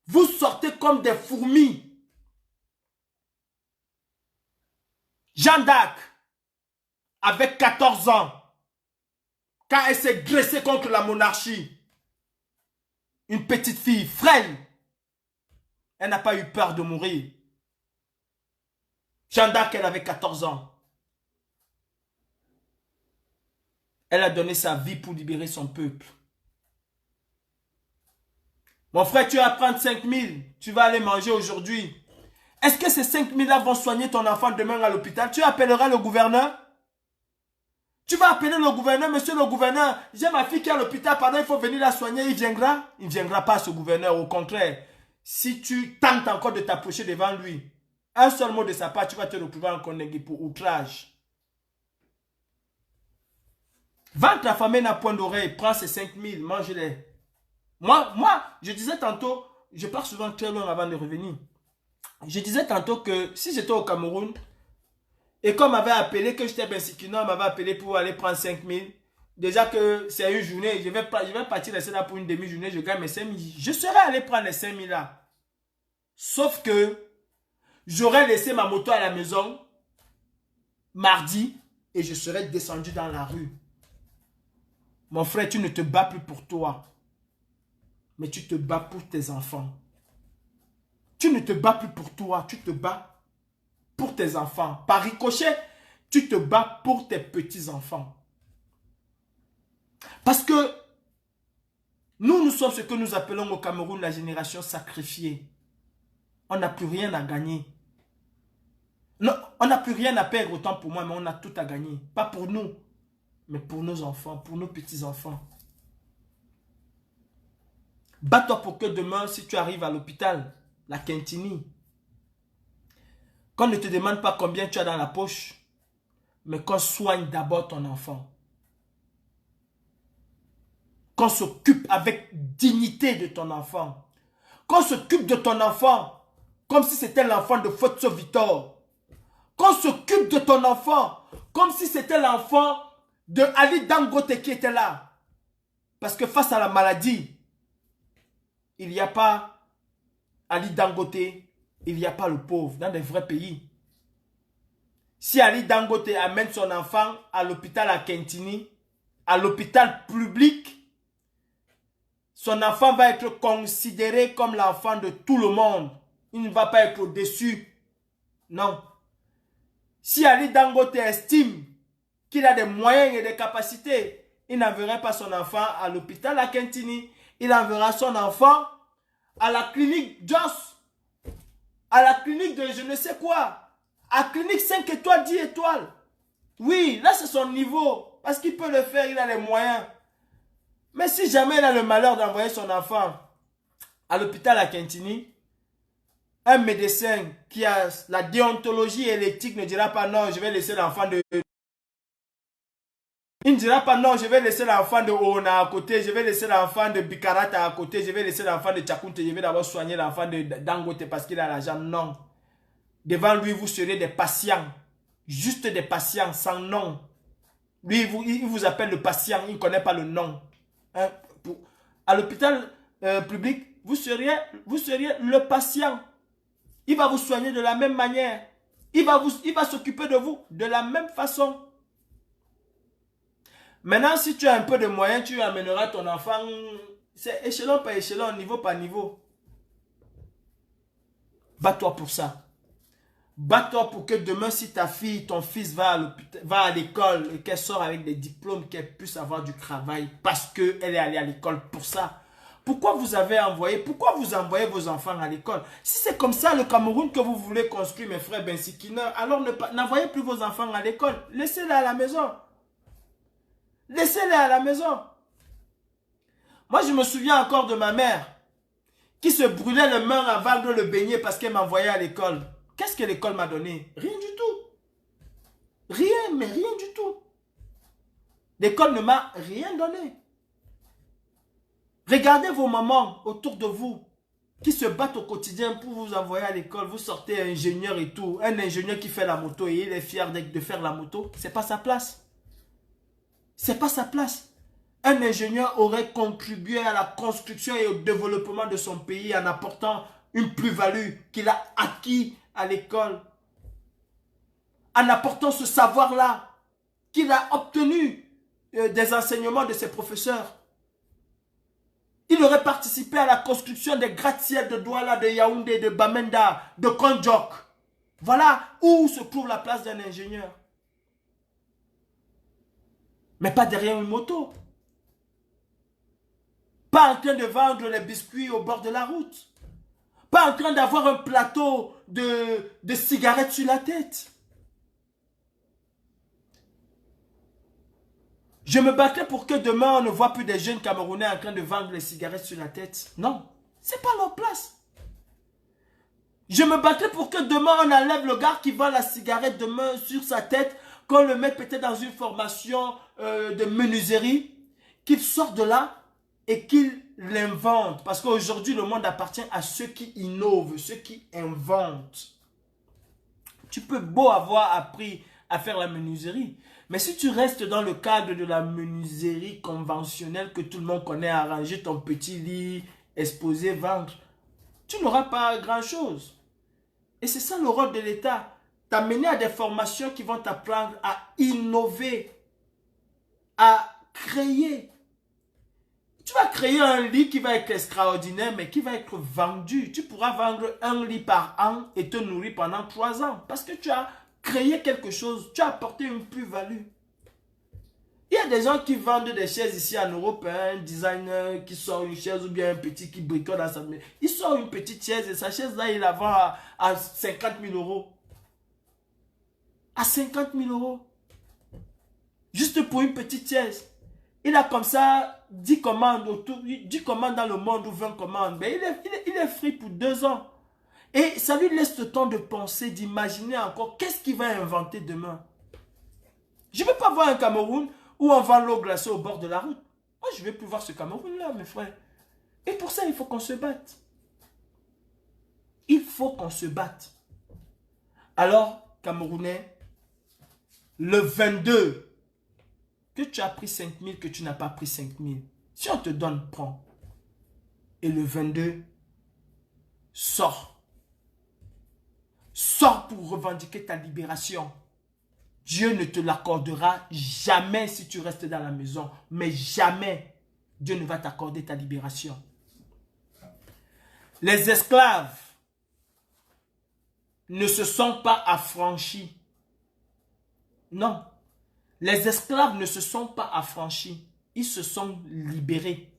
Vous sortez comme des fourmis. Jeanne d'Arc, avec 14 ans, quand elle s'est dressée contre la monarchie, une petite fille frêle, elle n'a pas eu peur de mourir. Jeanne d'Arc, elle avait 14 ans. Elle a donné sa vie pour libérer son peuple. Mon frère, tu vas prendre 5 000. Tu vas aller manger aujourd'hui. Est-ce que ces 5 000 là vont soigner ton enfant demain à l'hôpital? Tu appelleras le gouverneur? Tu vas appeler le gouverneur, monsieur le gouverneur. J'ai ma fille qui est à l'hôpital, pardon, il faut venir la soigner. Il viendra? Il ne viendra pas, ce gouverneur. Au contraire, si tu tentes encore de t'approcher devant lui, un seul mot de sa part, tu vas te retrouver en connecté pour outrage. Va te famille n'a point d'oreille, prends ces 5 000, mange-les. Moi, je disais tantôt, je pars souvent très loin avant de revenir. Je disais tantôt que si j'étais au Cameroun, et qu'on m'avait appelé, que j'étais Bensikino, on m'avait appelé pour aller prendre 5 000. Déjà que c'est une journée, je vais partir laisser là pour une demi-journée, je gagne mes 5 000. Je serais allé prendre les 5 000 là. Sauf que j'aurais laissé ma moto à la maison mardi et je serais descendu dans la rue. Mon frère, tu ne te bats plus pour toi, mais tu te bats pour tes enfants. Tu ne te bats plus pour toi, tu te bats pour tes enfants. Par ricochet, tu te bats pour tes petits-enfants. Parce que nous sommes ce que nous appelons au Cameroun la génération sacrifiée. On n'a plus rien à gagner. Non, on n'a plus rien à perdre, autant pour moi, mais on a tout à gagner. Pas pour nous, mais pour nos enfants, pour nos petits-enfants. Bats-toi pour que demain, si tu arrives à l'hôpital, la Quintini, qu'on ne te demande pas combien tu as dans la poche, mais qu'on soigne d'abord ton enfant. Qu'on s'occupe avec dignité de ton enfant. Qu'on s'occupe de ton enfant comme si c'était l'enfant de Fotso-Victor. Qu'on s'occupe de ton enfant comme si c'était l'enfant de Ali Dangote qui était là. Parce que face à la maladie, il n'y a pas Ali Dangote, il n'y a pas le pauvre dans des vrais pays. Si Ali Dangote amène son enfant à l'hôpital à Kentini, à l'hôpital public, son enfant va être considéré comme l'enfant de tout le monde. Il ne va pas être au-dessus. Non. Si Ali Dangote estime qu'il a des moyens et des capacités, il n'enverra pas son enfant à l'hôpital à Kentini. Il enverra son enfant à la clinique Joss, à la clinique de je ne sais quoi, à la clinique 5 étoiles, 10 étoiles. Oui, là c'est son niveau, parce qu'il peut le faire, il a les moyens. Mais si jamais il a le malheur d'envoyer son enfant à l'hôpital à Kentini, un médecin qui a la déontologie et l'éthique ne dira pas non, je vais laisser l'enfant de... Il ne dira pas non, je vais laisser l'enfant de Oona à côté, je vais laisser l'enfant de Bikarata à côté, je vais laisser l'enfant de Tchakounte, je vais d'abord soigner l'enfant de Dangote parce qu'il a l'argent. Non. Devant lui, vous serez des patients. Juste des patients sans nom. Lui, il vous appelle le patient, il ne connaît pas le nom. Hein? À l'hôpital public, vous seriez le patient. Il va vous soigner de la même manière. Il va s'occuper de vous de la même façon. Maintenant, si tu as un peu de moyens, tu amèneras ton enfant. C'est échelon par échelon, niveau par niveau. Bats-toi pour ça. Bats-toi pour que demain, si ta fille, ton fils va à l'école et qu'elle sort avec des diplômes, qu'elle puisse avoir du travail parce qu'elle est allée à l'école pour ça. Pourquoi vous envoyez vos enfants à l'école? Si c'est comme ça le Cameroun que vous voulez construire, mes frères Bensikina, alors n'envoyez plus vos enfants à l'école. Laissez-les à la maison. Laissez-les à la maison. Moi, je me souviens encore de ma mère qui se brûlait les mains avant de le baigner parce qu'elle m'envoyait à l'école. Qu'est-ce que l'école m'a donné? Rien du tout. Rien, mais rien du tout. L'école ne m'a rien donné. Regardez vos mamans autour de vous qui se battent au quotidien pour vous envoyer à l'école. Vous sortez ingénieur et tout. Un ingénieur qui fait la moto et il est fier de faire la moto. C'est pas sa place. C'est pas sa place. Un ingénieur aurait contribué à la construction et au développement de son pays en apportant une plus-value qu'il a acquis à l'école. En apportant ce savoir-là qu'il a obtenu des enseignements de ses professeurs. Il aurait participé à la construction des gratte-ciels de Douala, de Yaoundé, de Bamenda, de Kondjok. Voilà où se trouve la place d'un ingénieur. Mais pas derrière une moto. Pas en train de vendre les biscuits au bord de la route. Pas en train d'avoir un plateau de cigarettes sur la tête. Je me battrai pour que demain on ne voit plus des jeunes Camerounais en train de vendre les cigarettes sur la tête. Non, c'est pas leur place. Je me battrai pour que demain on enlève le gars qui vend la cigarette demain sur sa tête, qu'on le mette peut-être dans une formation de menuiserie, qu'il sorte de là et qu'il l'invente. Parce qu'aujourd'hui le monde appartient à ceux qui innovent, ceux qui inventent. Tu peux beau avoir appris à faire la menuiserie, mais si tu restes dans le cadre de la menuiserie conventionnelle que tout le monde connaît, arranger ton petit lit, exposer, vendre, tu n'auras pas grand-chose. Et c'est ça le rôle de l'État, t'amener à des formations qui vont t'apprendre à innover, à créer. Tu vas créer un lit qui va être extraordinaire, mais qui va être vendu. Tu pourras vendre un lit par an et te nourrir pendant 3 ans. Parce que tu as créé quelque chose, tu as apporté une plus-value. Il y a des gens qui vendent des chaises ici en Europe, un designer qui sort une chaise ou bien un petit qui bricole dans sa maison. Il sort une petite chaise et sa chaise là, il la vend à 50 000 euros. À 50 000 euros. Juste pour une petite chaise. Il a comme ça 10 commandes autour, 10 commandes dans le monde ou 20 commandes. Mais il est free pour 2 ans. Et ça lui laisse le temps de penser, d'imaginer encore qu'est-ce qu'il va inventer demain. Je ne veux pas voir un Cameroun où on vend l'eau glacée au bord de la route. Moi, je ne veux plus voir ce Cameroun-là, mes frères. Et pour ça, il faut qu'on se batte. Il faut qu'on se batte. Alors, Camerounais, le 22, que tu as pris 5 000, que tu n'as pas pris 5 000. Si on te donne, prends. Et le 22, sors. Sors pour revendiquer ta libération. Dieu ne te l'accordera jamais si tu restes dans la maison. Mais jamais Dieu ne va t'accorder ta libération. Les esclaves ne se sont pas affranchis. Non. Les esclaves ne se sont pas affranchis. Ils se sont libérés.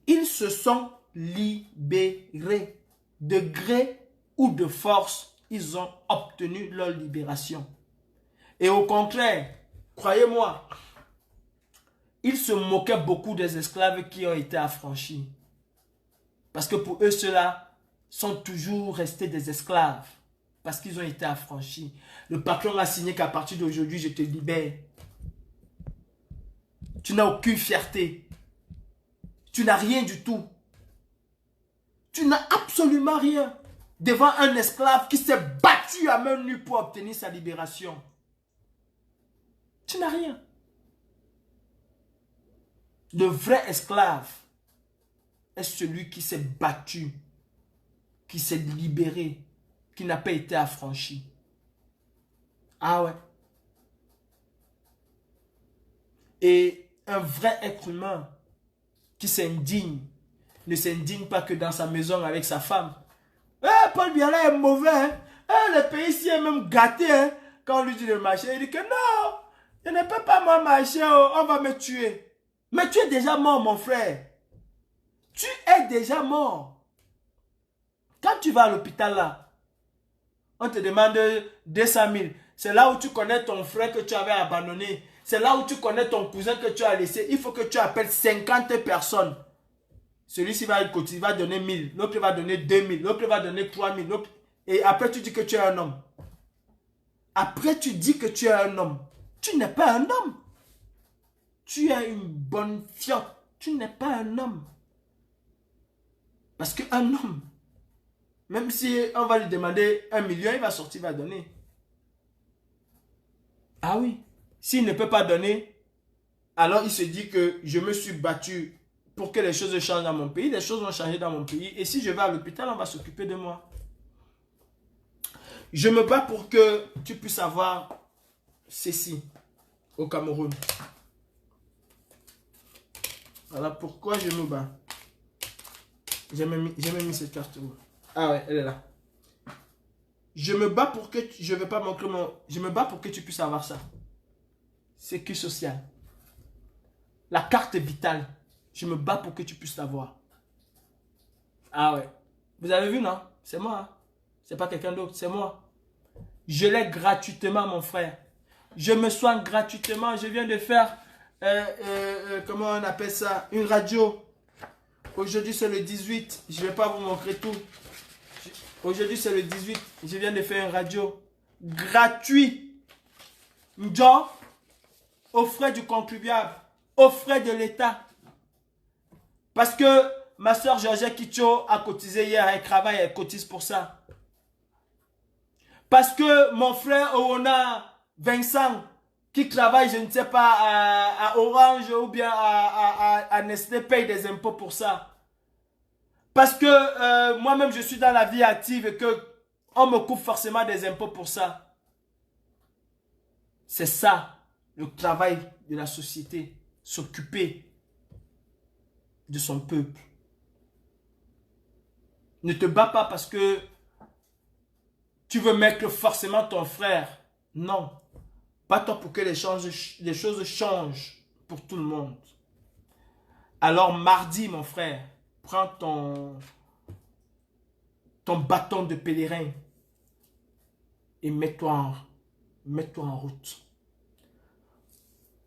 Ils se sont libérés. De gré ou de force, ils ont obtenu leur libération. Et au contraire, croyez-moi, ils se moquaient beaucoup des esclaves qui ont été affranchis. Parce que pour eux, ceux-là sont toujours restés des esclaves. Parce qu'ils ont été affranchis. Le patron a signé qu'à partir d'aujourd'hui, je te libère. Tu n'as aucune fierté. Tu n'as rien du tout. Tu n'as absolument rien devant un esclave qui s'est battu à main nue pour obtenir sa libération. Tu n'as rien. Le vrai esclave est celui qui s'est battu, qui s'est libéré, qui n'a pas été affranchi. Ah ouais. Et un vrai être humain qui s'indigne, ne s'indigne pas que dans sa maison avec sa femme. Paul Biala est mauvais. Hein? Le pays ici est même gâté. Hein? Quand on lui dit de marcher, il dit que non, je ne peux pas moi marcher, on va me tuer. Mais tu es déjà mort, mon frère. Tu es déjà mort. Quand tu vas à l'hôpital là, on te demande 200 000. C'est là où tu connais ton frère que tu avais abandonné. C'est là où tu connais ton cousin que tu as laissé. Il faut que tu appelles 50 personnes. Celui-ci va cotiser, va donner 1000. L'autre va donner 2000. L'autre va donner 3000. Et après tu dis que tu es un homme. Après tu dis que tu es un homme. Tu n'es pas un homme. Tu es une bonne fiotte. Tu n'es pas un homme. Parce qu'un homme, même si on va lui demander 1 million, il va sortir, il va donner. Ah oui. S'il ne peut pas donner, alors il se dit que je me suis battu pour que les choses changent dans mon pays. Les choses vont changer dans mon pays. Et si je vais à l'hôpital, on va s'occuper de moi. Je me bats pour que tu puisses avoir ceci au Cameroun. Voilà pourquoi je me bats. J'ai même mis cette carte. Ah ouais, elle est là. Je me bats pour que je ne vais pas montrer mon. Je me bats pour que tu puisses avoir ça. Sécu social. La carte vitale. Je me bats pour que tu puisses l'avoir. Ah ouais. Vous avez vu, non? C'est moi. Hein? C'est pas quelqu'un d'autre, c'est moi. Je l'ai gratuitement, mon frère. Je me soigne gratuitement. Je viens de faire, comment on appelle ça? Une radio. Aujourd'hui, c'est le 18. Je ne vais pas vous montrer tout. Aujourd'hui, c'est le 18. Je viens de faire une radio. Gratuit. Genre, aux frais du contribuable. Aux frais de l'État. Parce que ma soeur Georgette Kitcho a cotisé hier. Elle travaille, elle cotise pour ça. Parce que mon frère Oona Vincent, qui travaille, je ne sais pas, à Orange ou bien à Nestlé, paye des impôts pour ça. Parce que moi-même, je suis dans la vie active et qu'on me coupe forcément des impôts pour ça. C'est ça, le travail de la société, s'occuper de son peuple. Ne te bats pas parce que tu veux mettre forcément ton frère. Non. Bats-toi pour que les choses changent pour tout le monde. Alors mardi, mon frère, prends ton bâton de pèlerin et mets-toi en route.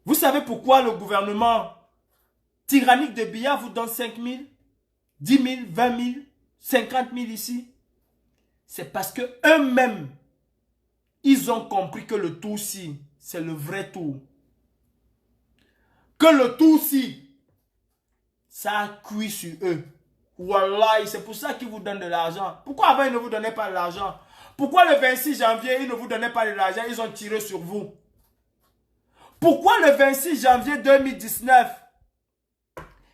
Vous savez pourquoi le gouvernement tyrannique de Biya vous donne 5 000, 10 000, 20 000, 50 000 ici? C'est parce que eux-mêmes, ils ont compris que le Tutsi, c'est le vrai tour. Que le Tutsi, ça a cuit sur eux. Wallah, c'est pour ça qu'ils vous donnent de l'argent. Pourquoi avant ils ne vous donnaient pas de l'argent? Pourquoi le 26 janvier, ils ne vous donnaient pas de l'argent? Ils ont tiré sur vous. Pourquoi le 26 janvier 2019,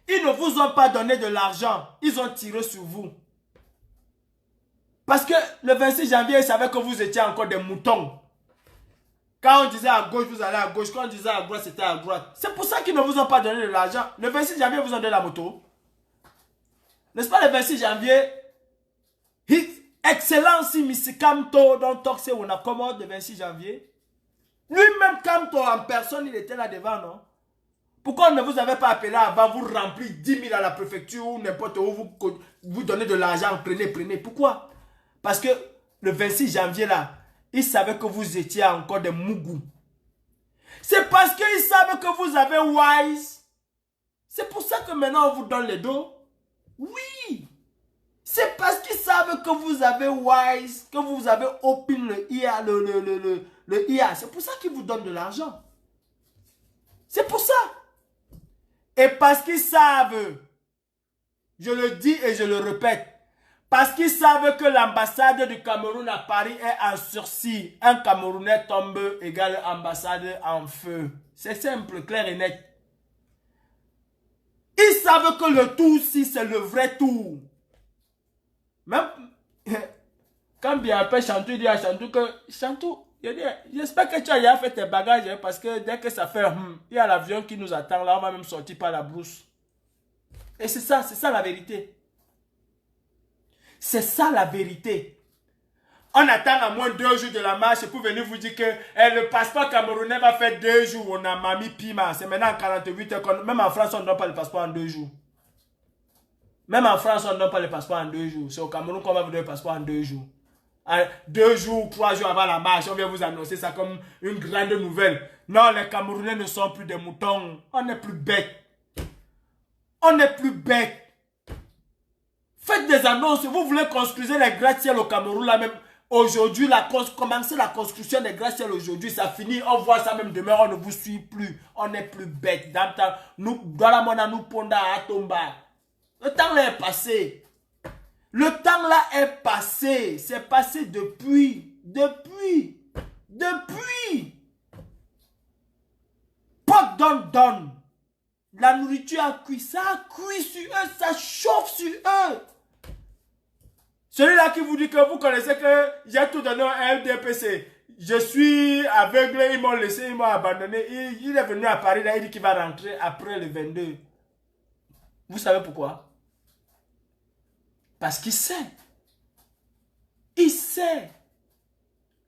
ils ne vous ont pas donné de l'argent, ils ont tiré sur vous? Parce que le 26 janvier, ils savaient que vous étiez encore des moutons. Quand on disait à gauche, vous allez à gauche. Quand on disait à droite, c'était à droite. C'est pour ça qu'ils ne vous ont pas donné de l'argent. Le 26 janvier, ils vous ont donné la moto. N'est-ce pas le 26 janvier? His Excellence M. Kamto, dont Toxé, on a commandé le 26 janvier. Lui-même, Kamto, en personne, il était là devant, non? Pourquoi ne vous avez pas appelé avant, vous remplir 10 000 à la préfecture ou n'importe où, vous donnez de l'argent, prenez. Pourquoi? Parce que le 26 janvier, là, ils savaient que vous étiez encore des mougous. C'est parce qu'ils savent que vous avez Wise. C'est pour ça que maintenant on vous donne les dos. Oui. C'est parce qu'ils savent que vous avez Wise, que vous avez Open le IA, le IA. C'est pour ça qu'ils vous donnent de l'argent. C'est pour ça. Et parce qu'ils savent, je le dis et je le répète, parce qu'ils savent que l'ambassade du Cameroun à Paris est en sursis. Un Camerounais tombe égale ambassade en feu. C'est simple, clair et net. Ils savent que le tour, si c'est le vrai tour. Même quand bien après Chantou dit à Chantou que Chantou, j'espère que tu as déjà fait tes bagages parce que dès que ça fait il y a l'avion qui nous attend là, on va même sortir par la brousse. Et c'est ça la vérité. C'est ça la vérité. On attend à moins 2 jours de la marche pour venir vous dire que le passeport camerounais va faire 2 jours. On a Mami Pima. C'est maintenant en 48 heures. Même en France, on ne donne pas le passeport en 2 jours. Même en France, on ne donne pas le passeport en 2 jours. C'est au Cameroun qu'on va vous donner le passeport en 2 jours. 2 jours, 3 jours avant la marche, on vient vous annoncer ça comme une grande nouvelle. Non, les Camerounais ne sont plus des moutons. On n'est plus bêtes. On n'est plus bêtes. Faites des annonces. Vous voulez construire les gratte-ciel au Cameroun là même. Aujourd'hui, commencer la construction des gratte-ciel aujourd'hui, ça finit. On voit ça même demain, on ne vous suit plus. On n'est plus bêtes. Dans la monnaie, nous ponda à tomba. Le temps là est passé. Le temps là est passé. C'est passé depuis. Pas donne. La nourriture a cuit. Ça a cuit sur eux. Ça chauffe sur eux. Celui-là qui vous dit que vous connaissez que j'ai tout donné à LDPC. Je suis aveugle, ils m'ont laissé, ils m'ont abandonné. Il est venu à Paris, là, il dit qu'il va rentrer après le 22. Vous savez pourquoi? Parce qu'il sait. Il sait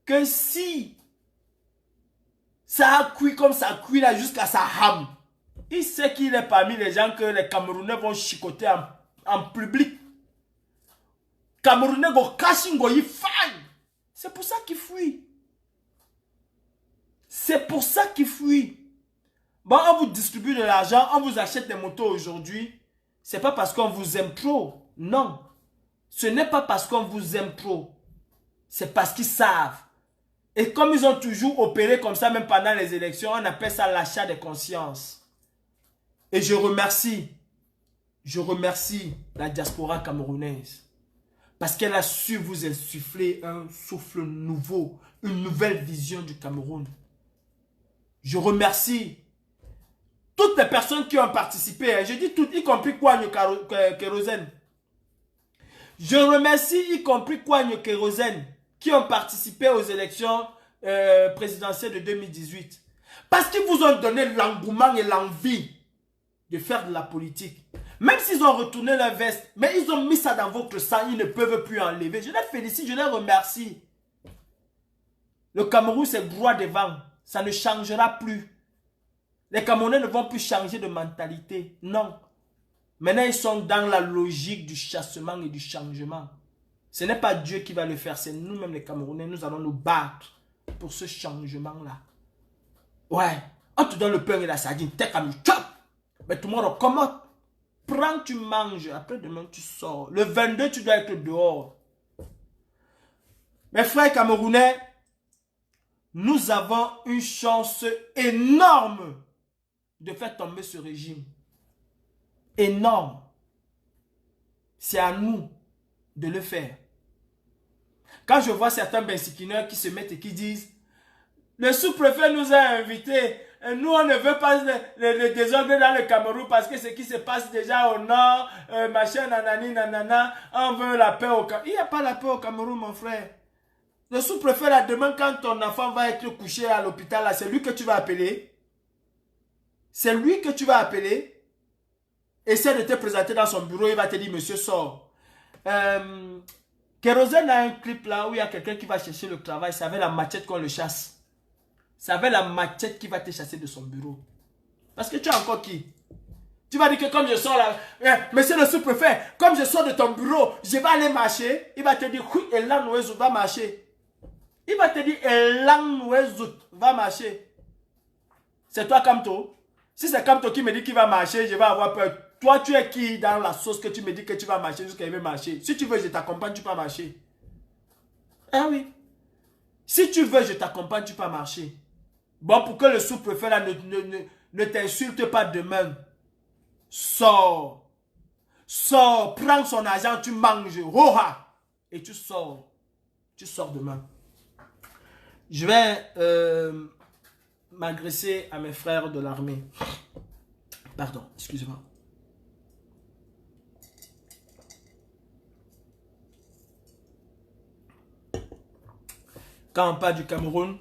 que si ça a cuit comme ça a cuit là jusqu'à sa rame, il sait qu'il est parmi les gens que les Camerounais vont chicoter en public. Camerounais go kashingo yi faille. C'est pour ça qu'il fuit. C'est pour ça qu'il fuit. Bon, on vous distribue de l'argent, on vous achète des motos aujourd'hui. C'est pas parce qu'on vous aime trop. Non. Ce n'est pas parce qu'on vous aime trop. C'est parce qu'ils savent. Et comme ils ont toujours opéré comme ça, même pendant les élections, on appelle ça l'achat de conscience. Et je remercie la diaspora camerounaise. Parce qu'elle a su vous insuffler un souffle nouveau, une nouvelle vision du Cameroun. Je remercie toutes les personnes qui ont participé. Je dis toutes, y compris Kouagno Kérosène. Je remercie y compris Kouagno Kérosène qui ont participé aux élections présidentielles de 2018. Parce qu'ils vous ont donné l'engouement et l'envie de faire de la politique. Même s'ils ont retourné leur veste, mais ils ont mis ça dans votre sang, ils ne peuvent plus enlever. Je les félicite, je les remercie. Le Cameroun, c'est droit devant. Ça ne changera plus. Les Camerounais ne vont plus changer de mentalité. Non. Maintenant, ils sont dans la logique du chassement et du changement. Ce n'est pas Dieu qui va le faire, c'est nous-mêmes les Camerounais. Nous allons nous battre pour ce changement-là. Ouais. On te donne le pain et la sardine. T'es comme chop. Mais tout le monde recommande. Prends, tu manges. Après demain, tu sors. Le 22, tu dois être dehors. Mes frères camerounais, nous avons une chance énorme de faire tomber ce régime. Énorme. C'est à nous de le faire. Quand je vois certains bensikineurs qui se mettent et qui disent le sous-préfet nous a invités, nous on ne veut pas le désordre dans le Cameroun parce que ce qui se passe déjà au nord, machin, nanani, nanana, on veut la paix au Cameroun. Il n'y a pas la paix au Cameroun, mon frère. Le sous-préfet, là, demain, quand ton enfant va être couché à l'hôpital, c'est lui que tu vas appeler. C'est lui que tu vas appeler. Essaie de te présenter dans son bureau, il va te dire, monsieur, sort. Kérosène a un clip là où il y a quelqu'un qui va chercher le travail, c'est avec la machette qu'on le chasse. C'est avec la machette qui va te chasser de son bureau. Parce que tu as encore qui? Tu vas dire que comme je sors là, monsieur le sous-préfet, comme je sors de ton bureau, je vais aller marcher. Il va te dire, oui, Elan Ouezout va marcher. Il va te dire, Elan Ouezout va marcher. C'est toi, Kamto. Si c'est Kamto qui me dit qu'il va marcher, je vais avoir peur. Toi, tu es qui dans la sauce que tu me dis que tu vas marcher jusqu'à il va marcher? Si tu veux, je t'accompagne, tu peux marcher. Ah oui. Si tu veux, je t'accompagne, tu peux marcher. Bon, pour que le sous-préfet là ne t'insulte pas demain. Sors. Sors. Prends son argent, tu manges. Roha. Et tu sors. Tu sors demain. Je vais m'agresser à mes frères de l'armée. Pardon, excusez-moi. Quand on parle du Cameroun,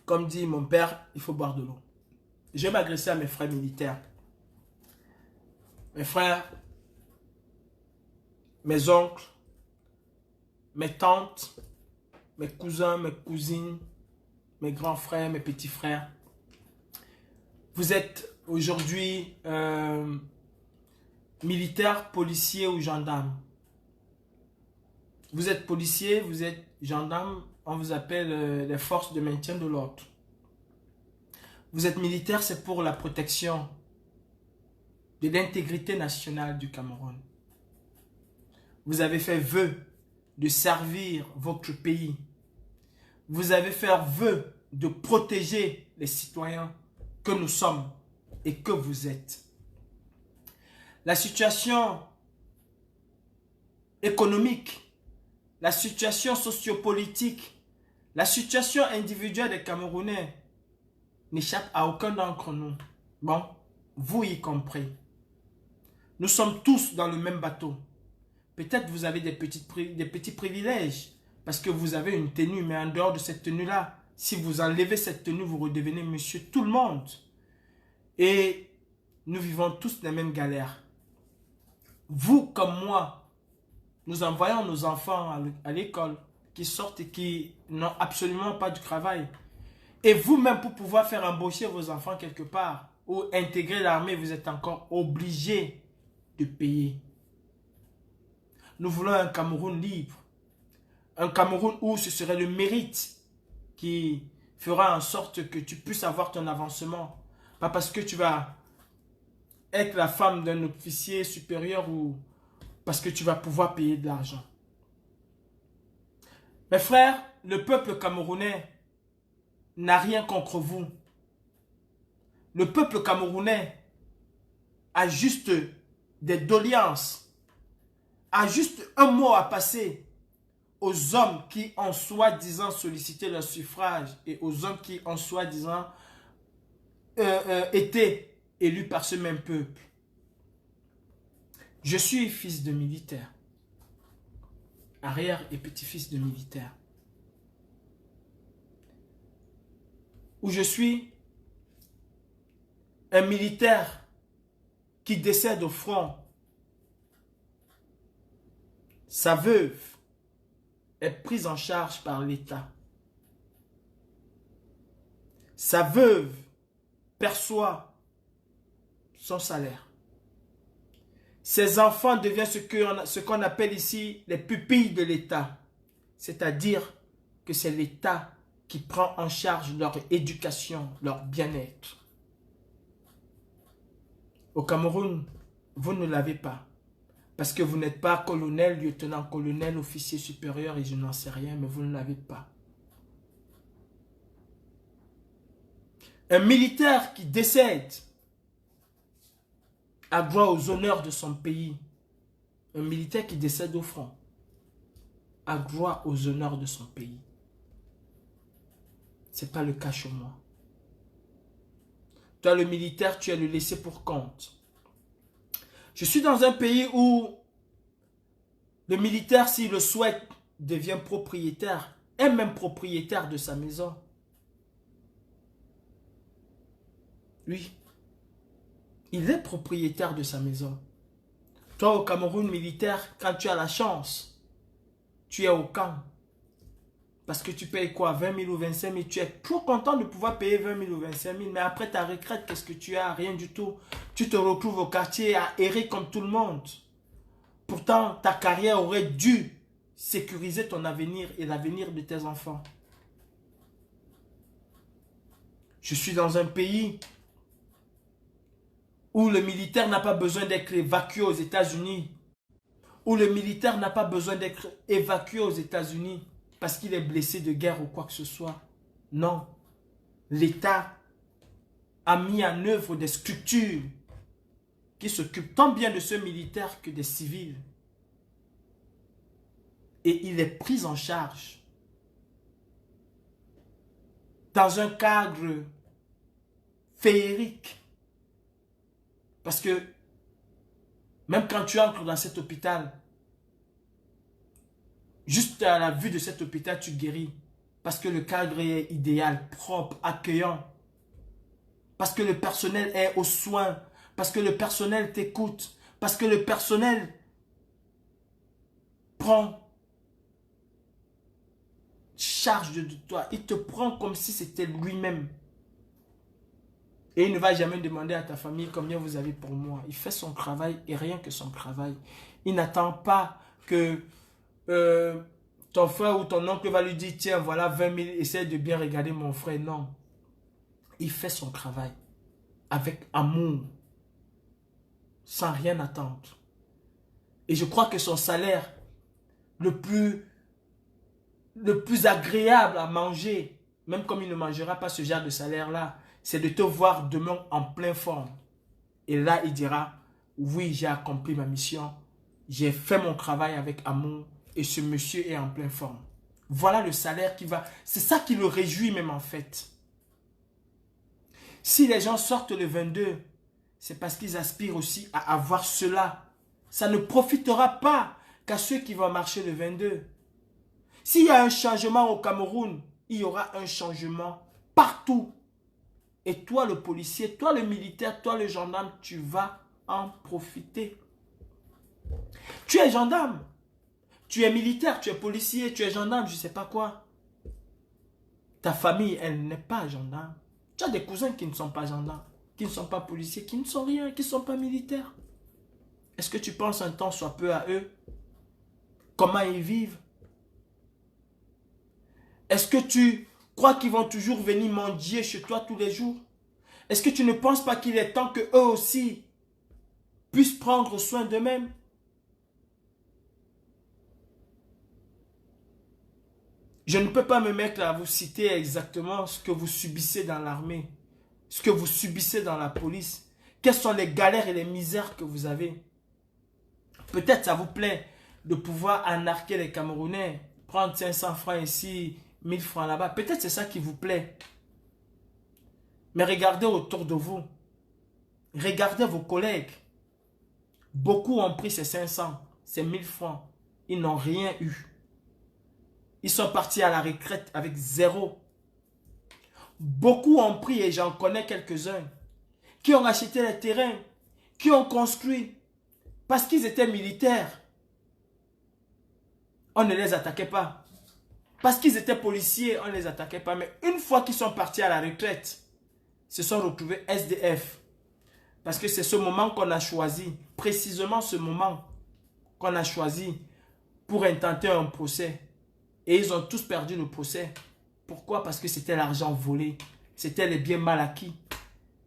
comme dit mon père, il faut boire de l'eau. Je vais m'agresser à mes frères militaires. Mes frères, mes oncles, mes tantes, mes cousins, mes cousines, mes grands frères, mes petits frères. Vous êtes aujourd'hui militaires, policiers ou gendarmes. Vous êtes policiers, vous êtes gendarmes, on vous appelle les forces de maintien de l'ordre. Vous êtes militaire, c'est pour la protection de l'intégrité nationale du Cameroun. Vous avez fait vœu de servir votre pays. Vous avez fait vœu de protéger les citoyens que nous sommes et que vous êtes. La situation économique, la situation sociopolitique, la situation individuelle des Camerounais n'échappe à aucun d'entre nous. Bon, vous y compris. Nous sommes tous dans le même bateau. Peut-être vous avez des petits privilèges parce que vous avez une tenue, mais en dehors de cette tenue-là, si vous enlevez cette tenue, vous redevenez monsieur tout le monde. Et nous vivons tous les mêmes galères. Vous comme moi, nous envoyons nos enfants à l'école qui sortent et qui n'ont absolument pas de travail. Et vous-même, pour pouvoir faire embaucher vos enfants quelque part ou intégrer l'armée, vous êtes encore obligé de payer. Nous voulons un Cameroun libre. Un Cameroun où ce serait le mérite qui fera en sorte que tu puisses avoir ton avancement. Pas parce que tu vas être la femme d'un officier supérieur ou parce que tu vas pouvoir payer de l'argent. Mes frères, le peuple camerounais n'a rien contre vous. Le peuple camerounais a juste des doléances, a juste un mot à passer aux hommes qui ont soi-disant sollicité leur suffrage et aux hommes qui ont soi-disant été élus par ce même peuple. Je suis fils de militaire, arrière et petit-fils de militaire. Où je suis un militaire qui décède au front. Sa veuve est prise en charge par l'État. Sa veuve perçoit son salaire. Ses enfants deviennent ce qu'on appelle ici les pupilles de l'État. C'est-à-dire que c'est l'État qui prend en charge leur éducation, leur bien-être. Au Cameroun, vous ne l'avez pas. Parce que vous n'êtes pas colonel, lieutenant-colonel, officier supérieur et je n'en sais rien, mais vous ne l'avez pas. Un militaire qui décède a droit aux honneurs de son pays. Un militaire qui décède au front a droit aux honneurs de son pays. Ce n'est pas le cas chez moi. Toi, le militaire, tu es le laissé pour compte. Je suis dans un pays où le militaire, s'il le souhaite, devient propriétaire, est même propriétaire de sa maison. Oui, il est propriétaire de sa maison. Toi, au Cameroun militaire, quand tu as la chance, tu es au camp. Parce que tu payes quoi, 20 000 ou 25 000, tu es trop content de pouvoir payer 20 000 ou 25 000, mais après ta retraite, qu'est-ce que tu as? Rien du tout. Tu te retrouves au quartier à errer comme tout le monde. Pourtant, ta carrière aurait dû sécuriser ton avenir et l'avenir de tes enfants. Je suis dans un pays où le militaire n'a pas besoin d'être évacué aux États-Unis, où le militaire n'a pas besoin d'être évacué aux États-Unis parce qu'il est blessé de guerre ou quoi que ce soit. Non. L'État a mis en œuvre des structures qui s'occupent tant bien de ce militaire que des civils. Et il est pris en charge dans un cadre féerique. Parce que même quand tu entres dans cet hôpital, juste à la vue de cet hôpital, tu guéris. Parce que le cadre est idéal, propre, accueillant. Parce que le personnel est aux soins. Parce que le personnel t'écoute. Parce que le personnel prend charge de toi. Il te prend comme si c'était lui-même. Et il ne va jamais demander à ta famille combien vous avez pour moi. Il fait son travail et rien que son travail. Il n'attend pas que ton frère ou ton oncle va lui dire, tiens, voilà 20 000, essaie de bien regarder mon frère. Non. Il fait son travail avec amour, sans rien attendre. Et je crois que son salaire le plus agréable à manger, même comme il ne mangera pas ce genre de salaire-là, c'est de te voir demain en pleine forme. Et là, il dira, oui, j'ai accompli ma mission, j'ai fait mon travail avec amour et ce monsieur est en pleine forme. Voilà le salaire qui va... C'est ça qui le réjouit même en fait. Si les gens sortent le 22, c'est parce qu'ils aspirent aussi à avoir cela. Ça ne profitera pas qu'à ceux qui vont marcher le 22. S'il y a un changement au Cameroun, il y aura un changement partout. Et toi le policier, toi le militaire, toi le gendarme, tu vas en profiter. Tu es gendarme, tu es militaire, tu es policier, tu es gendarme, je ne sais pas quoi. Ta famille, elle n'est pas gendarme. Tu as des cousins qui ne sont pas gendarmes, qui ne sont pas policiers, qui ne sont rien, qui ne sont pas militaires. Est-ce que tu penses un temps soit peu à eux? Comment ils vivent? Est-ce que tu crois qu'ils vont toujours venir mendier chez toi tous les jours? Est-ce que tu ne penses pas qu'il est temps qu'eux aussi puissent prendre soin d'eux-mêmes? Je ne peux pas me mettre à vous citer exactement ce que vous subissez dans l'armée, ce que vous subissez dans la police, quelles sont les galères et les misères que vous avez. Peut-être ça vous plaît de pouvoir anarquer les Camerounais, prendre 500 francs ici, 1000 francs là-bas. Peut-être c'est ça qui vous plaît. Mais regardez autour de vous. Regardez vos collègues. Beaucoup ont pris ces 500, ces 1000 francs. Ils n'ont rien eu. Ils sont partis à la retraite avec zéro. Beaucoup ont pris, et j'en connais quelques-uns, qui ont acheté les terrains, qui ont construit, parce qu'ils étaient militaires. On ne les attaquait pas. Parce qu'ils étaient policiers, on ne les attaquait pas. Mais une fois qu'ils sont partis à la retraite, se sont retrouvés SDF. Parce que c'est ce moment qu'on a choisi, précisément ce moment qu'on a choisi pour intenter un procès. Et ils ont tous perdu le procès. Pourquoi? Parce que c'était l'argent volé. C'était les biens mal acquis.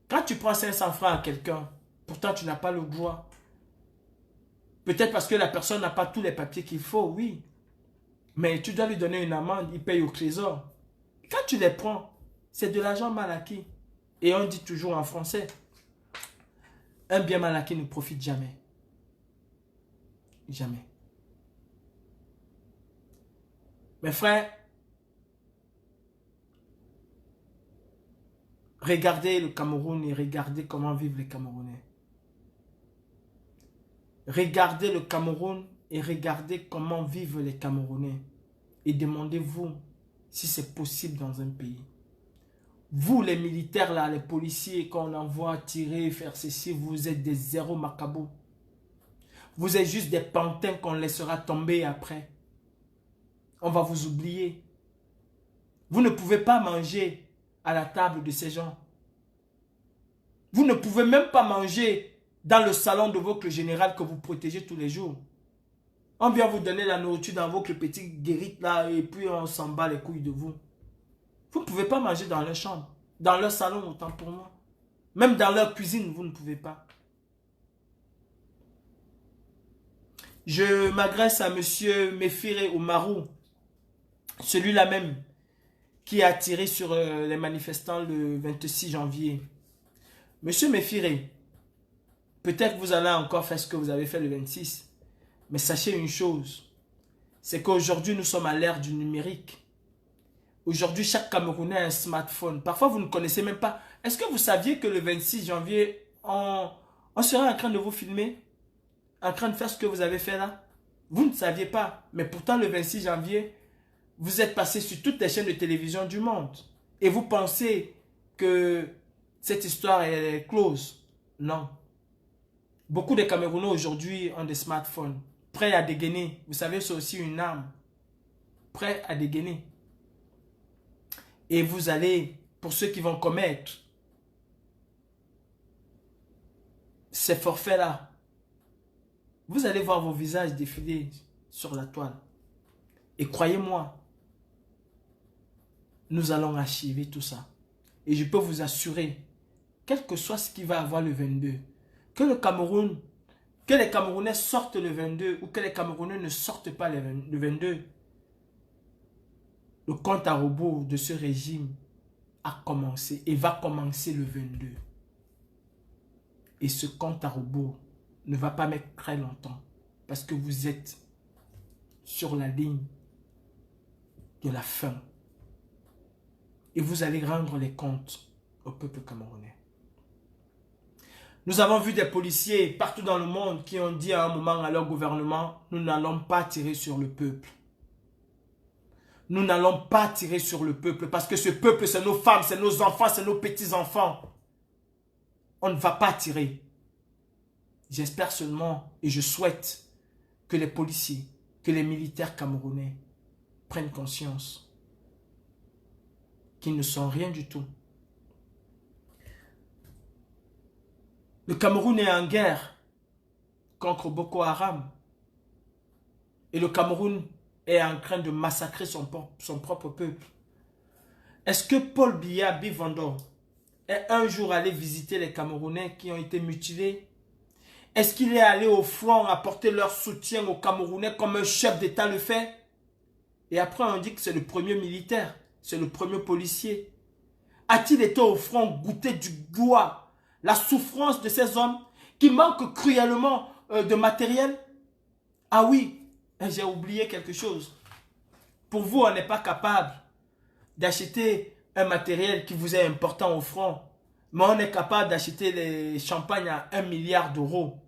Quand tu prends 500 francs à quelqu'un, pourtant tu n'as pas le droit. Peut-être parce que la personne n'a pas tous les papiers qu'il faut, oui. Mais tu dois lui donner une amende, il paye au trésor. Quand tu les prends, c'est de l'argent mal acquis. Et on dit toujours en français, un bien mal acquis ne profite jamais. Jamais. Mes frères, Regardez le Cameroun et regardez comment vivent les Camerounais. Regardez le Cameroun et regardez comment vivent les Camerounais. Et demandez-vous si c'est possible dans un pays. Vous, les militaires, là, les policiers, qu'on envoie tirer, faire ceci, vous êtes des zéros macabos. Vous êtes juste des pantins qu'on laissera tomber après. On va vous oublier. Vous ne pouvez pas manger à la table de ces gens. Vous ne pouvez même pas manger dans le salon de votre général que vous protégez tous les jours. On vient vous donner la nourriture dans votre petit guérite là et puis on s'en bat les couilles de vous. Vous ne pouvez pas manger dans leur chambre, dans leur salon autant pour moi. Même dans leur cuisine, vous ne pouvez pas. Je m'adresse à monsieur Méfiré Oumarou, celui-là même qui a tiré sur les manifestants le 26 janvier. Monsieur Méfiré, peut-être que vous allez encore faire ce que vous avez fait le 26, mais sachez une chose, c'est qu'aujourd'hui nous sommes à l'ère du numérique. Aujourd'hui, chaque Camerounais a un smartphone. Parfois, vous ne connaissez même pas. Est-ce que vous saviez que le 26 janvier, on serait en train de vous filmer? En train de faire ce que vous avez fait là? Vous ne saviez pas. Mais pourtant, le 26 janvier, vous êtes passé sur toutes les chaînes de télévision du monde. Et vous pensez que cette histoire est close? Non. Beaucoup de Camerounais aujourd'hui ont des smartphones. Prêts à dégainer. Vous savez, c'est aussi une arme. Prêts à dégainer. Et vous allez, pour ceux qui vont commettre ces forfaits-là, vous allez voir vos visages défiler sur la toile. Et croyez-moi, nous allons archiver tout ça. Et je peux vous assurer, quel que soit ce qui va avoir le 22, que le Cameroun, que les Camerounais sortent le 22 ou que les Camerounais ne sortent pas le 22, le compte à rebours de ce régime a commencé et va commencer le 22. Et ce compte à rebours ne va pas mettre très longtemps parce que vous êtes sur la ligne de la fin. Et vous allez rendre les comptes au peuple camerounais. Nous avons vu des policiers partout dans le monde qui ont dit à un moment à leur gouvernement, nous n'allons pas tirer sur le peuple. Nous n'allons pas tirer sur le peuple parce que ce peuple, c'est nos femmes, c'est nos enfants, c'est nos petits-enfants. On ne va pas tirer. J'espère seulement et je souhaite que les policiers, que les militaires camerounais prennent conscience qu'ils ne sont rien du tout. Le Cameroun est en guerre contre Boko Haram. Et le Cameroun est en train de massacrer son propre peuple. Est-ce que Paul Biya Bivando est un jour allé visiter les Camerounais qui ont été mutilés? Est-ce qu'il est allé au front apporter leur soutien aux Camerounais comme un chef d'État le fait? Et après on dit que c'est le premier militaire, c'est le premier policier. A-t-il été au front goûter du doigt la souffrance de ces hommes qui manquent cruellement de matériel? Ah oui, j'ai oublié quelque chose. Pour vous, on n'est pas capable d'acheter un matériel qui vous est important au front. Mais on est capable d'acheter les champagnes à 1 milliard d'euros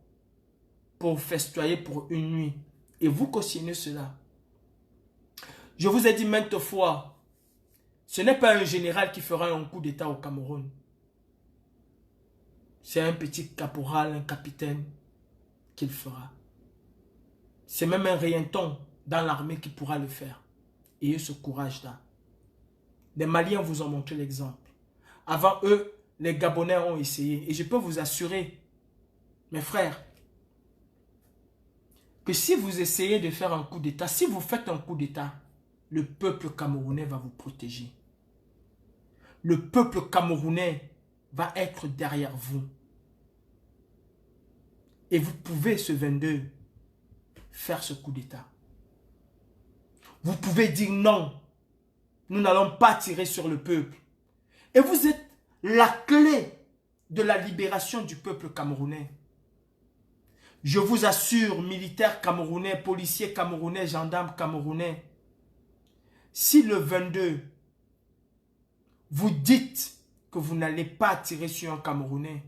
pour festoyer pour une nuit. Et vous cautionnez cela. Je vous ai dit maintes fois, ce n'est pas un général qui fera un coup d'État au Cameroun. C'est un petit caporal, un capitaine qui le fera. C'est même un rayenton dans l'armée qui pourra le faire. Ayez ce courage-là. Les Maliens vous ont montré l'exemple. Avant eux, les Gabonais ont essayé. Et je peux vous assurer, mes frères, que si vous essayez de faire un coup d'État, si vous faites un coup d'État, le peuple camerounais va vous protéger. Le peuple camerounais va être derrière vous. Et vous pouvez ce 22 faire ce coup d'État. Vous pouvez dire non. Nous n'allons pas tirer sur le peuple. Et vous êtes la clé de la libération du peuple camerounais. Je vous assure, militaires camerounais, policiers camerounais, gendarmes camerounais, si le 22, vous dites que vous n'allez pas tirer sur un Camerounais.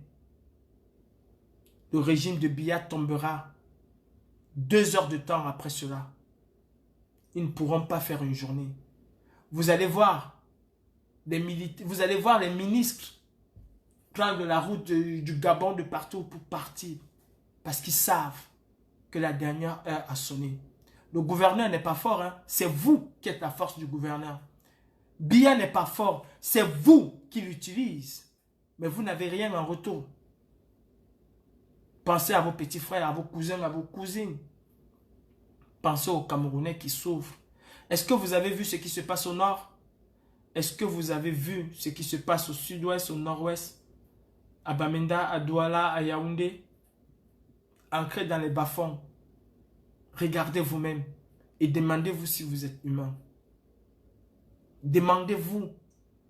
Le régime de Biya tombera 2 heures de temps après cela. Ils ne pourront pas faire une journée. Vous allez voir les ministres prendre la route du Gabon de partout pour partir. Parce qu'ils savent que la dernière heure a sonné. Le gouverneur n'est pas fort, hein? C'est vous qui êtes la force du gouverneur. Biya n'est pas fort, c'est vous qui l'utilisez. Mais vous n'avez rien en retour. Pensez à vos petits frères, à vos cousins, à vos cousines. Pensez aux Camerounais qui souffrent. Est-ce que vous avez vu ce qui se passe au nord? Est-ce que vous avez vu ce qui se passe au sud-ouest, au nord-ouest? À Bamenda, à Douala, à Yaoundé? Ancré dans les bas-fonds. Regardez vous-même et demandez-vous si vous êtes humain. Demandez-vous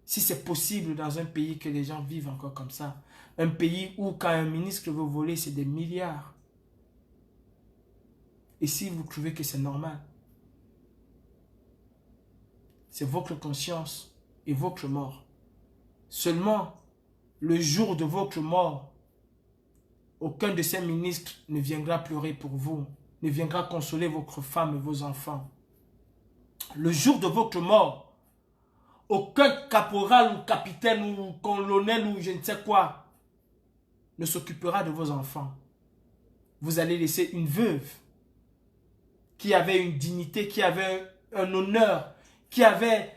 si c'est possible dans un pays que les gens vivent encore comme ça. Un pays où quand un ministre veut voler, c'est des milliards. Et si vous trouvez que c'est normal, c'est votre conscience et votre mort. Seulement, le jour de votre mort, aucun de ces ministres ne viendra pleurer pour vous, ne viendra consoler votre femme et vos enfants. Le jour de votre mort, aucun caporal ou capitaine ou colonel ou je ne sais quoi ne s'occupera de vos enfants. Vous allez laisser une veuve qui avait une dignité, qui avait un honneur, qui avait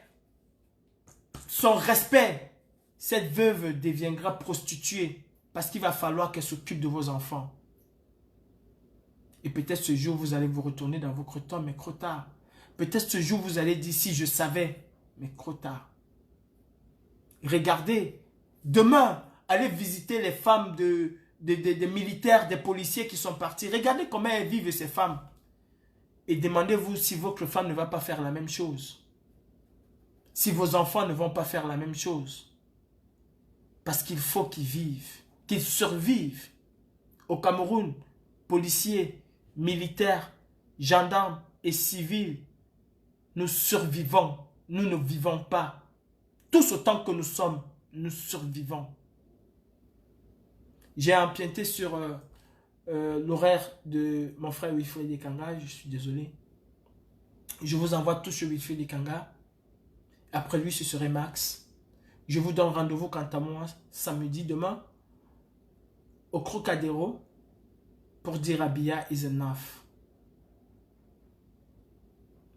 son respect. Cette veuve deviendra prostituée parce qu'il va falloir qu'elle s'occupe de vos enfants. Et peut-être ce jour, vous allez vous retourner dans votre temps, mais trop tard. Peut-être ce jour, vous allez dire, si je savais, mais trop tard. Regardez, demain, allez visiter les femmes des militaires, des policiers qui sont partis. Regardez comment elles vivent, ces femmes. Et demandez-vous si votre femme ne va pas faire la même chose. Si vos enfants ne vont pas faire la même chose. Parce qu'il faut qu'ils vivent, qu'ils survivent. Au Cameroun, policiers, militaires, gendarmes et civils, nous survivons. Nous ne vivons pas. Tous autant que nous sommes, nous survivons. J'ai empiété sur l'horaire de mon frère Wilfried Ekanga, je suis désolé. Je vous envoie tous sur Wilfried Ekanga. Après lui, ce serait Max. Je vous donne rendez-vous quant à moi samedi demain au Crocadéro pour dire à Biya is enough.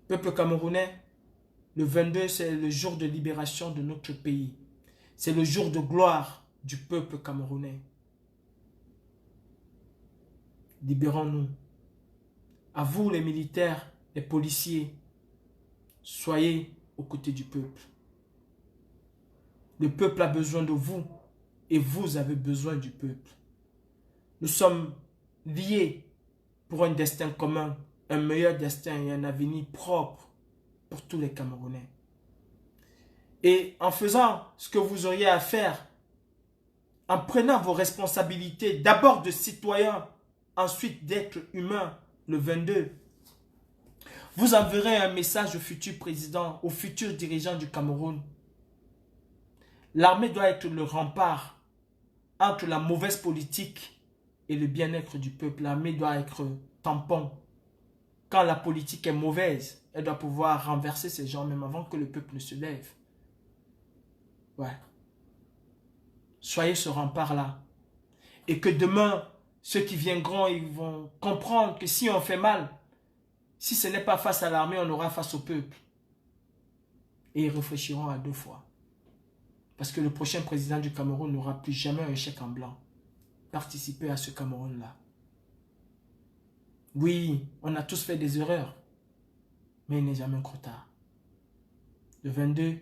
Peuple camerounais, le 22, c'est le jour de libération de notre pays. C'est le jour de gloire du peuple camerounais. Libérons-nous. À vous les militaires, les policiers, soyez aux côtés du peuple. Le peuple a besoin de vous et vous avez besoin du peuple. Nous sommes liés pour un destin commun, un meilleur destin et un avenir propre pour tous les Camerounais. Et en faisant ce que vous auriez à faire, en prenant vos responsabilités, d'abord de citoyens, ensuite d'être humain, le 22, vous enverrez un message au futur président, au futur dirigeant du Cameroun. L'armée doit être le rempart entre la mauvaise politique et le bien-être du peuple. L'armée doit être tampon. Quand la politique est mauvaise, elle doit pouvoir renverser ces gens même avant que le peuple ne se lève. Ouais. Soyez ce rempart-là. Et que demain, ceux qui viendront, ils vont comprendre que si on fait mal, si ce n'est pas face à l'armée, on aura face au peuple. Et ils réfléchiront à 2 fois. Parce que le prochain président du Cameroun n'aura plus jamais un chèque en blanc. Participez à ce Cameroun-là. Oui, on a tous fait des erreurs. Mais il n'est jamais trop tard. Le 22,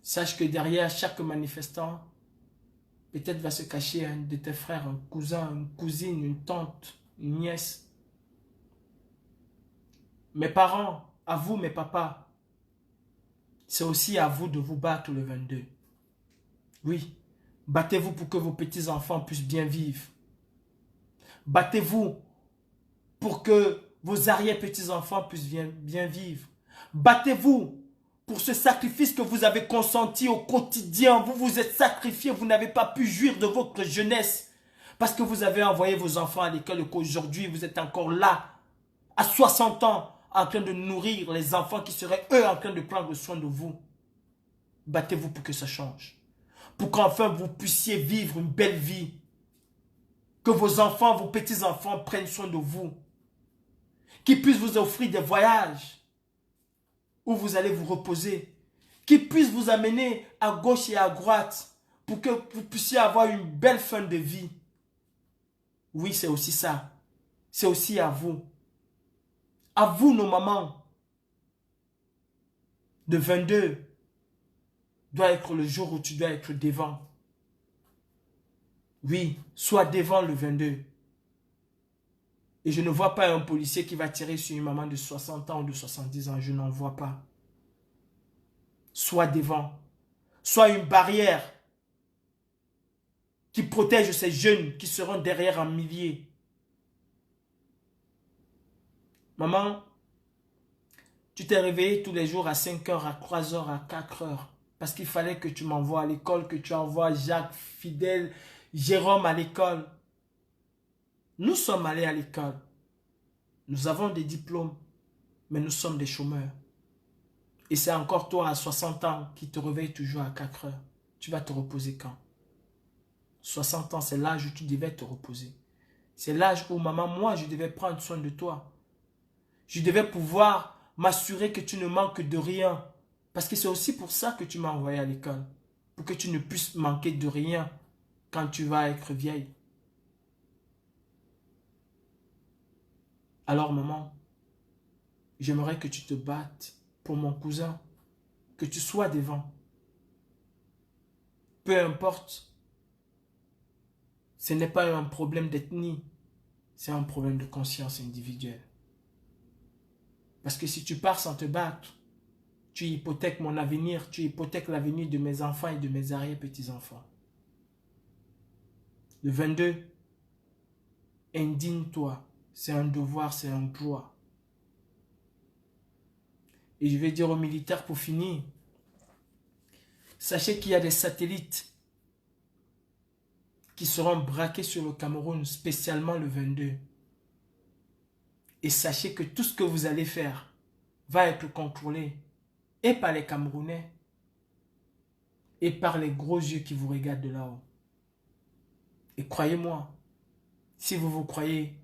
sache que derrière chaque manifestant, peut-être va se cacher un de tes frères, un cousin, une cousine, une tante, une nièce. Mes parents, à vous mes papas, c'est aussi à vous de vous battre le 22. Oui, battez-vous pour que vos petits-enfants puissent bien vivre. Battez-vous pour que vos arrière-petits-enfants puissent bien vivre. Battez-vous pour ce sacrifice que vous avez consenti au quotidien. Vous vous êtes sacrifié, vous n'avez pas pu jouir de votre jeunesse. Parce que vous avez envoyé vos enfants à l'école et qu'aujourd'hui vous êtes encore là, à 60 ans, en train de nourrir les enfants qui seraient eux en train de prendre soin de vous. Battez-vous pour que ça change. Pour qu'enfin vous puissiez vivre une belle vie. Que vos enfants, vos petits-enfants prennent soin de vous. Qu'ils puissent vous offrir des voyages où vous allez vous reposer. Qu'ils puissent vous amener à gauche et à droite pour que vous puissiez avoir une belle fin de vie. Oui, c'est aussi ça. C'est aussi à vous. À vous, nos mamans. Le 22 doit être le jour où tu dois être devant. Oui, sois devant le 22. Et je ne vois pas un policier qui va tirer sur une maman de 60 ans ou de 70 ans. Je n'en vois pas. Sois devant. Sois une barrière qui protège ces jeunes qui seront derrière en milliers. Maman, tu t'es réveillée tous les jours à 5 heures, à 3 heures, à 4 heures. Parce qu'il fallait que tu m'envoies à l'école, que tu envoies Jacques, Fidèle, Jérôme à l'école. Nous sommes allés à l'école. Nous avons des diplômes, mais nous sommes des chômeurs. Et c'est encore toi à 60 ans qui te réveille toujours à 4 heures. Tu vas te reposer quand? 60 ans, c'est l'âge où tu devais te reposer. C'est l'âge où, maman, moi, je devais prendre soin de toi. Je devais pouvoir m'assurer que tu ne manques de rien. Parce que c'est aussi pour ça que tu m'as envoyé à l'école. Pour que tu ne puisses manquer de rien quand tu vas être vieille. Alors, maman, j'aimerais que tu te battes pour mon cousin. Que tu sois devant. Peu importe. Ce n'est pas un problème d'ethnie. C'est un problème de conscience individuelle. Parce que si tu pars sans te battre, tu hypothèques mon avenir, tu hypothèques l'avenir de mes enfants et de mes arrière-petits-enfants. Le 22, indigne-toi. C'est un devoir, c'est un droit. Et je vais dire aux militaires pour finir, sachez qu'il y a des satellites qui seront braqués sur le Cameroun, spécialement le 22. Et sachez que tout ce que vous allez faire va être contrôlé et par les Camerounais et par les gros yeux qui vous regardent de là-haut. Et croyez-moi, si vous vous croyez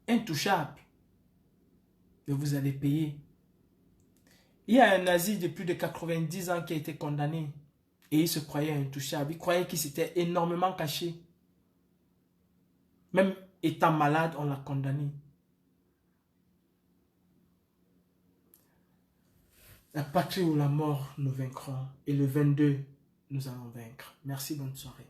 intouchable, vous allez payer. Il y a un nazi de plus de 90 ans qui a été condamné et il se croyait intouchable. Il croyait qu'il s'était énormément caché. Même étant malade, on l'a condamné. La patrie ou la mort nous vaincront. Et le 22, nous allons vaincre. Merci, bonne soirée.